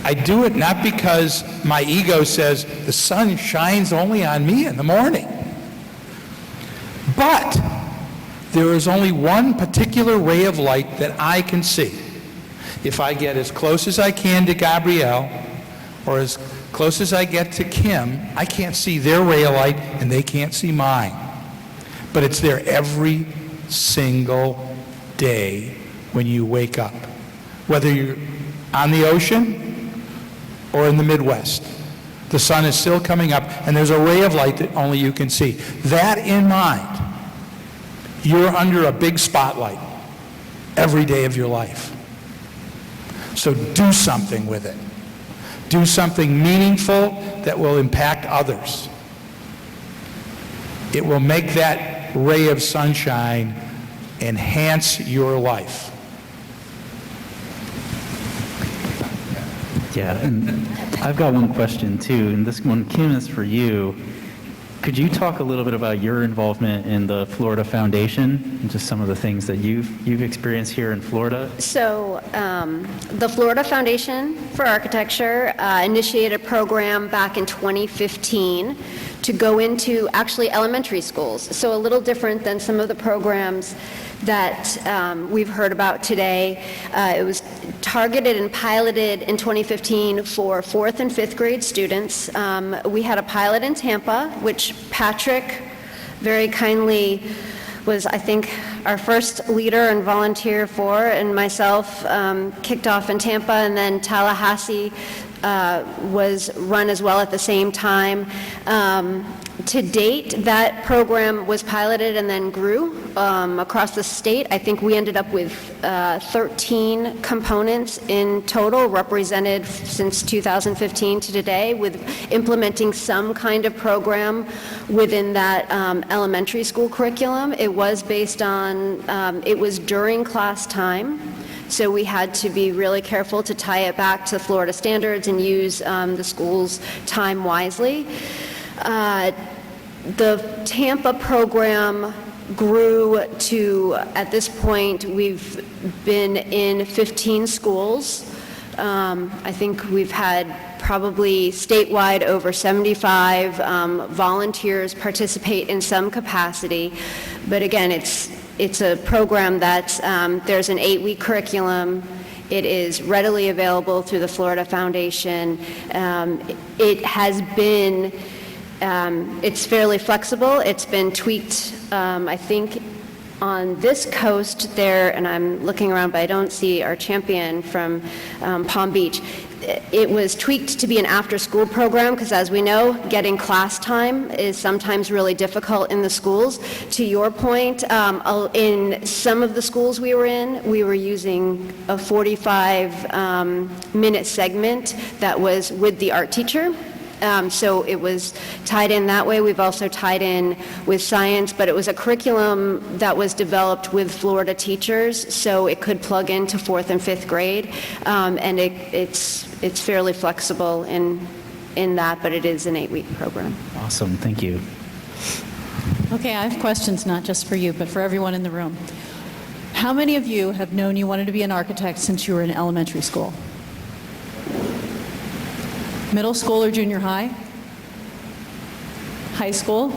I do it not because my ego says the sun shines only on me in the morning. But there is only one particular ray of light that I can see. If I get as close as I can to Gabrielle or as close as I get to Kim, I can't see their ray of light and they can't see mine. But it's there every single day when you wake up, whether you're on the ocean or in the Midwest. The sun is still coming up, and there's a ray of light that only you can see. That in mind, you're under a big spotlight every day of your life. So do something with it. Do something meaningful that will impact others. It will make that ray of sunshine enhance your life. Yeah, and I've got one question too, and this one, Kim, is for you. Could you talk a little bit about your involvement in the Florida Foundation and just some of the things that you've experienced here in Florida? So the Florida Foundation for Architecture initiated a program back in 2015 to go into actually elementary schools. So a little different than some of the programs that we've heard about today. It was targeted and piloted in 2015 for 4th and 5th grade students. We had a pilot in Tampa, which Patrick very kindly was, I think, our first leader and volunteer for, and myself kicked off in Tampa, and then Tallahassee was run as well at the same time. To date, that program was piloted and then grew across the state. I think we ended up with 13 components in total represented since 2015 to today, with implementing some kind of program within that elementary school curriculum. It was based on, it was during class time. So we had to be really careful to tie it back to Florida standards and use the school's time wisely. The Tampa program grew to, at this point, we've been in 15 schools. I think we've had probably statewide over 75 volunteers participate in some capacity. But again, it's a program that's, there's an 8-week curriculum. It is readily available through the Florida Foundation. It has been It's fairly flexible. It's been tweaked, I think, on this coast there, and I'm looking around, but I don't see our champion from Palm Beach. It was tweaked to be an after-school program because, as we know, getting class time is sometimes really difficult in the schools. To your point, in some of the schools we were in, we were using a 45-minute segment that was with the art teacher. So it was tied in that way. We've also tied in with science, but it was a curriculum that was developed with Florida teachers, so it could plug into 4th and 5th grade, and it's fairly flexible in that, but it is an 8-week program. Awesome, thank you. Okay, I have questions not just for you, but for everyone in the room. How many of you have known you wanted to be an architect since you were in elementary school? Middle school or junior high? High school?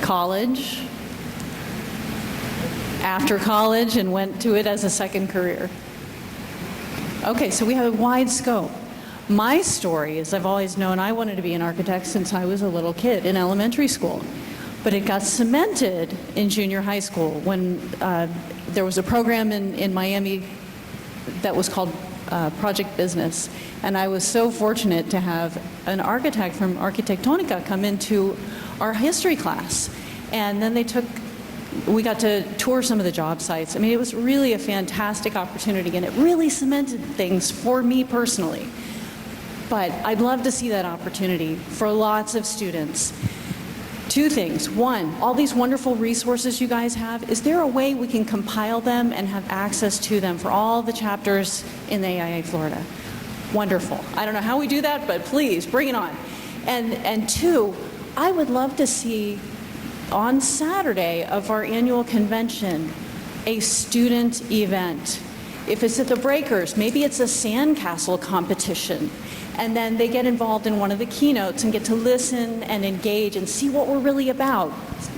College? After college and went to it as a second career? Okay, so we have a wide scope. My story is I've always known I wanted to be an architect since I was a little kid in elementary school. But it got cemented in junior high school when there was a program in Miami that was called Project Business. And I was so fortunate to have an architect from Arquitectonica come into our history class. And then we got to tour some of the job sites. I mean, it was really a fantastic opportunity, and it really cemented things for me personally. But I'd love to see that opportunity for lots of students. Two things. One, all these wonderful resources you guys have, is there a way we can compile them and have access to them for all the chapters in the AIA Florida? Wonderful. I don't know how we do that, but please, bring it on. And two, I would love to see on Saturday of our annual convention a student event. If it's at the Breakers, maybe it's a sandcastle competition. And then they get involved in one of the keynotes and get to listen and engage and see what we're really about.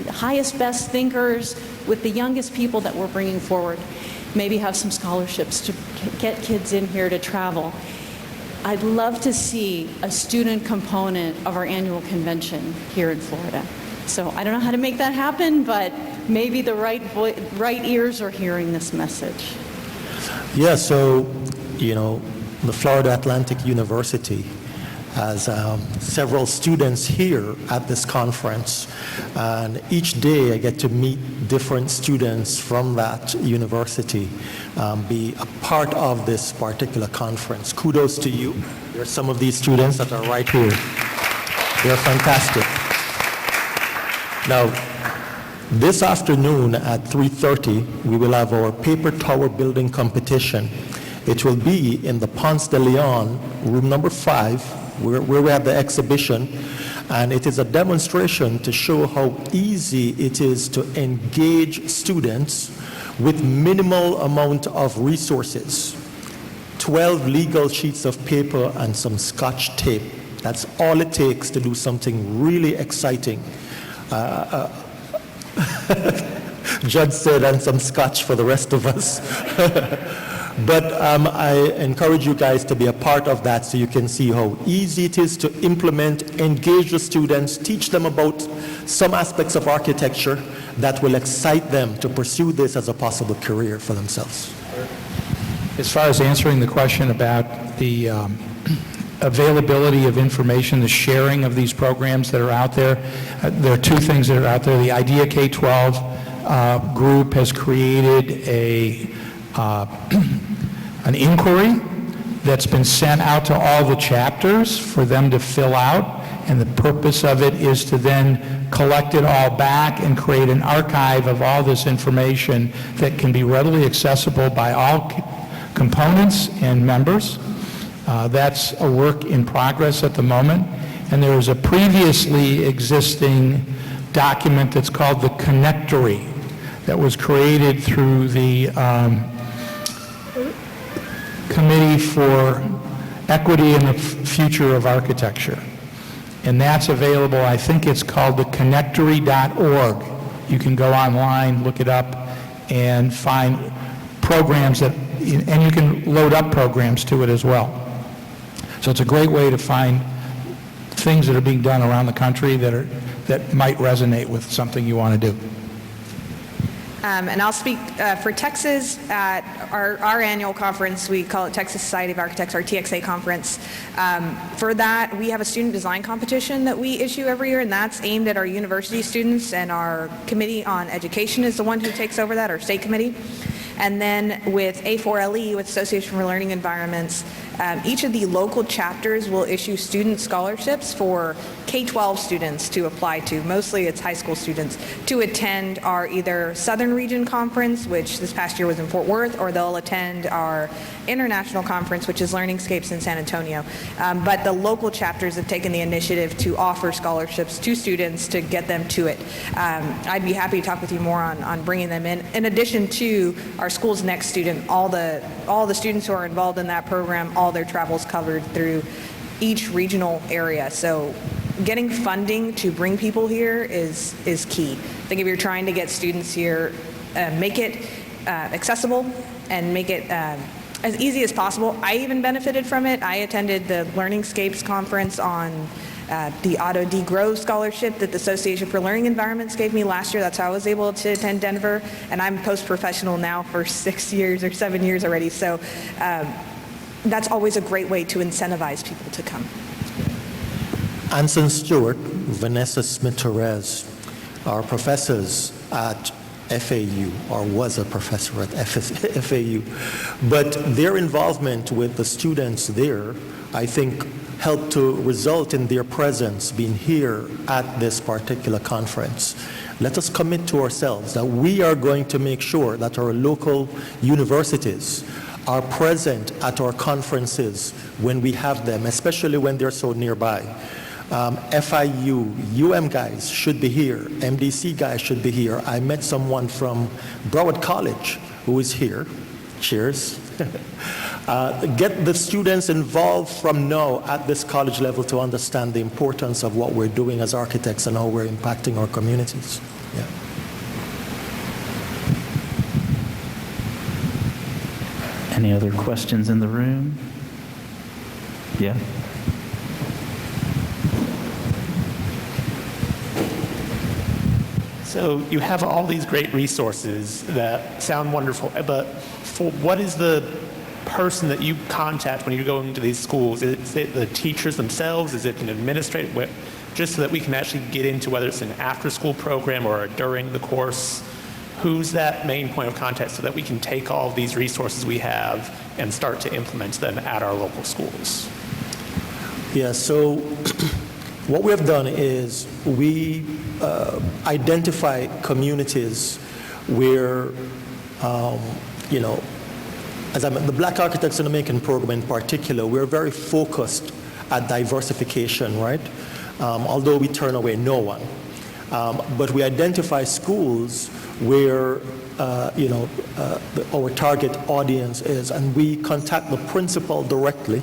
Highest, best thinkers with the youngest people that we're bringing forward. Maybe have some scholarships to get kids in here to travel. I'd love to see a student component of our annual convention here in Florida. So I don't know how to make that happen, but maybe the right ears are hearing this message. Yeah, so, the Florida Atlantic University has several students here at this conference, and each day I get to meet different students from that university, be a part of this particular conference. Kudos to you. There are some of these students that are right here. They're fantastic. Now, this afternoon at 3:30, we will have our paper tower building competition. It will be in the Ponce de Leon, room number 5, where we have the exhibition, and it is a demonstration to show how easy it is to engage students with minimal amount of resources. 12 legal sheets of paper and some Scotch tape. That's all it takes to do something really exciting. Judge said, and some Scotch for the rest of us. But I encourage you guys to be a part of that so you can see how easy it is to implement, engage the students, teach them about some aspects of architecture that will excite them to pursue this as a possible career for themselves. As far as answering the question about the availability of information, the sharing of these programs that are out there, there are two things that are out there. The IDEA K-12 group has created an inquiry that's been sent out to all the chapters for them to fill out, and the purpose of it is to then collect it all back and create an archive of all this information that can be readily accessible by all components and members. That's a work in progress at the moment, and there is a previously existing document that's called the Connectory that was created through the Committee for Equity in the Future of Architecture. And that's available, I think it's called the connectory.org. You can go online, look it up, and find programs that, and you can load up programs to it as well. So it's a great way to find things that are being done around the country that might resonate with something you want to do. And I'll speak for Texas at our annual conference. We call it Texas Society of Architects, our TXA conference. For that, we have a student design competition that we issue every year, and that's aimed at our university students, and our committee on education is the one who takes over that, our state committee. And then with A4LE, with Association for Learning Environments, each of the local chapters will issue student scholarships for K-12 students to apply to. Mostly it's high school students to attend our either Southern Region Conference, which this past year was in Fort Worth, or they'll attend our international conference, which is Learningscapes in San Antonio. But the local chapters have taken the initiative to offer scholarships to students to get them to it. I'd be happy to talk with you more on bringing them in addition to our School's Next student. All the students who are involved in that program, all their travels covered through each regional area. So getting funding to bring people here is key. I think if you're trying to get students here, make it accessible and make it as easy as possible. I even benefited from it. I attended the Learningscapes conference on the Otto D. Grove Scholarship that the Association for Learning Environments gave me last year. That's how I was able to attend Denver. And I'm post-professional now for 6 years or 7 years already. So that's always a great way to incentivize people to come. Anson Stewart, Vanessa Smith-Torres are professors at FAU, or was a professor at FAU. But their involvement with the students there, I think, helped to result in their presence being here at this particular conference. Let us commit to ourselves that we are going to make sure that our local universities are present at our conferences when we have them, especially when they're so nearby. FIU, UM guys should be here, MDC guys should be here. I met someone from Broward College who is here. Cheers. Get the students involved from now at this college level to understand the importance of what we're doing as architects and how we're impacting our communities. Yeah. Any other questions in the room? Yeah. So you have all these great resources that sound wonderful, but what is the person that you contact when you're going into these schools? Is it the teachers themselves? Is it an administrator? Just so that we can actually get into whether it's an after-school program or during the course, who's that main point of contact so that we can take all of these resources we have and start to implement them at our local schools? Yeah, so what we have done is we identify communities where, as the Black Architects in the Making program in particular, we're very focused at diversification, right? Although we turn away no one. But we identify schools where, our target audience is, and we contact the principal directly.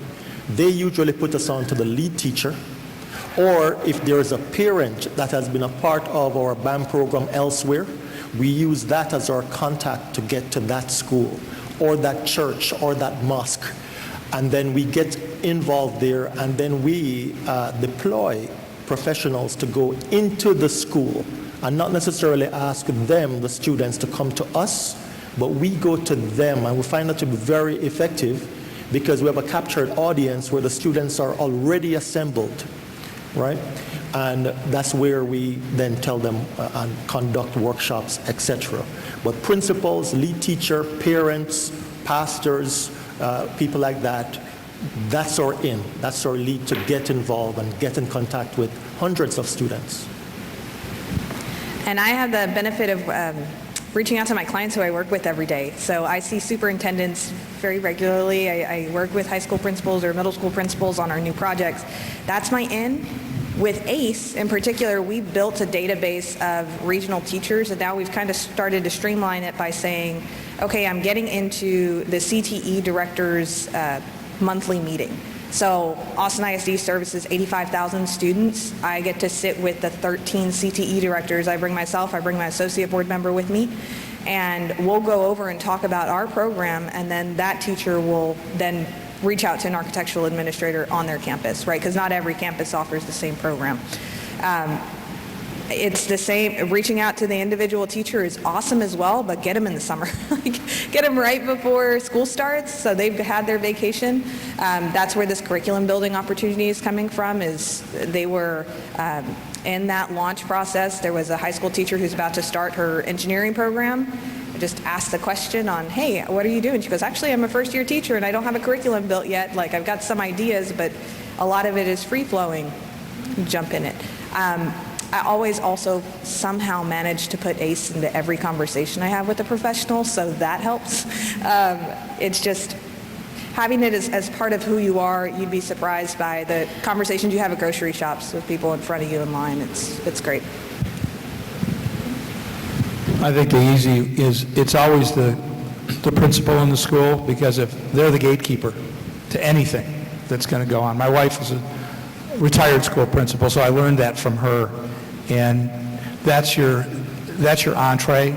They usually put us on to the lead teacher, or if there is a parent that has been a part of our BAM program elsewhere, we use that as our contact to get to that school, or that church, or that mosque. And then we get involved there, and then we deploy professionals to go into the school and not necessarily ask them, the students, to come to us, but we go to them, and we find that to be very effective because we have a captured audience where the students are already assembled, right? And that's where we then tell them and conduct workshops, etc. But principals, lead teacher, parents, pastors, people like that, that's our in. That's our lead to get involved and get in contact with hundreds of students. And I have the benefit of reaching out to my clients who I work with every day. So I see superintendents very regularly. I work with high school principals or middle school principals on our new projects. That's my in. With ACE in particular, we built a database of regional teachers, and now we've kind of started to streamline it by saying, okay, I'm getting into the CTE director's monthly meeting. So Austin ISD services 85,000 students. I get to sit with the 13 CTE directors. I bring my associate board member with me, and we'll go over and talk about our program, and then that teacher will then reach out to an architectural administrator on their campus, right? Because not every campus offers the same program. It's the same, reaching out to the individual teacher is awesome as well, but get them in the summer. Get them right before school starts so they've had their vacation. That's where this curriculum building opportunity is coming from, is they were in that launch process. There was a high school teacher who's about to start her engineering program. I just asked the question on, hey, what are you doing? She goes, actually, I'm a first-year teacher and I don't have a curriculum built yet. Like, I've got some ideas, but a lot of it is free-flowing. Jump in it. I always also somehow manage to put ACE into every conversation I have with a professional, so that helps. It's just having it as part of who you are. You'd be surprised by the conversations you have at grocery shops with people in front of you in line. It's great. I think the easy is, it's always the principal in the school, because if they're the gatekeeper to anything that's going to go on. My wife is a retired school principal, so I learned that from her. And that's your entree.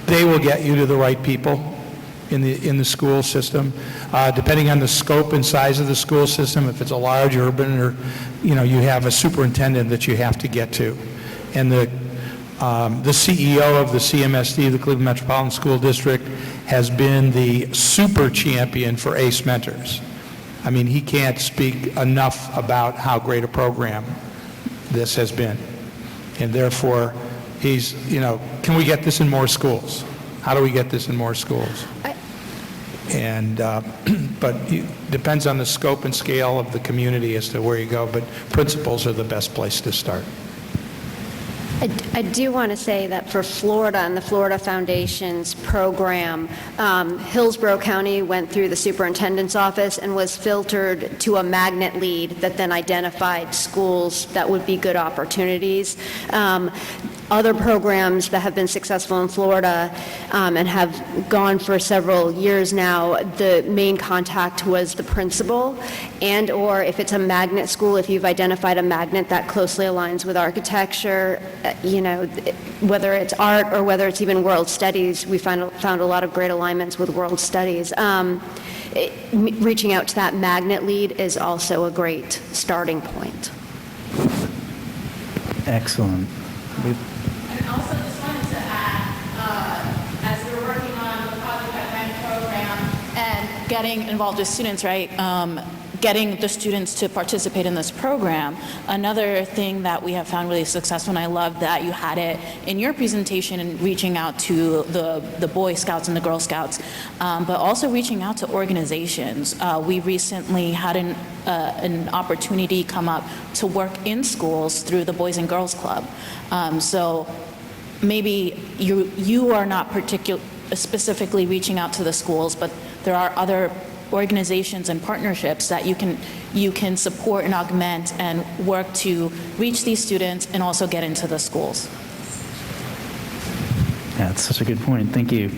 They will get you to the right people in the school system, depending on the scope and size of the school system. If it's a large urban, or you have a superintendent that you have to get to, and the CEO of the CMSD, the Cleveland Metropolitan School District, has been the super champion for ACE mentors. I mean, he can't speak enough about how great a program this has been. And therefore, he's, can we get this in more schools? How do we get this in more schools? And, but it depends on the scope and scale of the community as to where you go, but principals are the best place to start. I do want to say that for Florida and the Florida Foundation's program, Hillsborough County went through the superintendent's office and was filtered to a magnet lead that then identified schools that would be good opportunities. Other programs that have been successful in Florida and have gone for several years now, the main contact was the principal, and or if it's a magnet school, if you've identified a magnet that closely aligns with architecture, whether it's art or whether it's even world studies, we found a lot of great alignments with world studies. Reaching out to that magnet lead is also a great starting point. Excellent. And also just wanted to add, as we're working on the Project at Mentorship program and getting involved with students, right? Getting the students to participate in this program. Another thing that we have found really successful, and I love that you had it in your presentation, and reaching out to the Boy Scouts and the Girl Scouts, but also reaching out to organizations. We recently had an opportunity come up to work in schools through the Boys and Girls Club. So maybe you are not specifically reaching out to the schools, but there are other organizations and partnerships that you can support and augment and work to reach these students and also get into the schools. Yeah, that's such a good point. Thank you.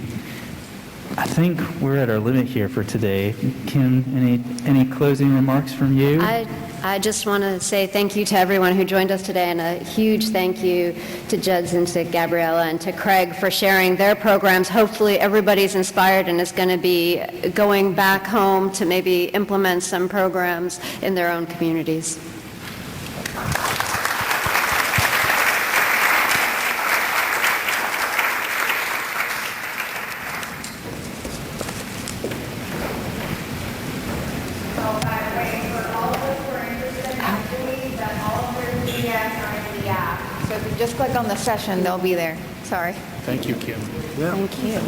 I think we're at our limit here for today. Kim, any closing remarks from you? I just want to say thank you to everyone who joined us today, and a huge thank you to Judd and to Gabriella and to Craig for sharing their programs. Hopefully everybody's inspired and is going to be going back home to maybe implement some programs in their own communities. So if you just click on the session, they'll be there. Sorry. Thank you, Kim. Thank you.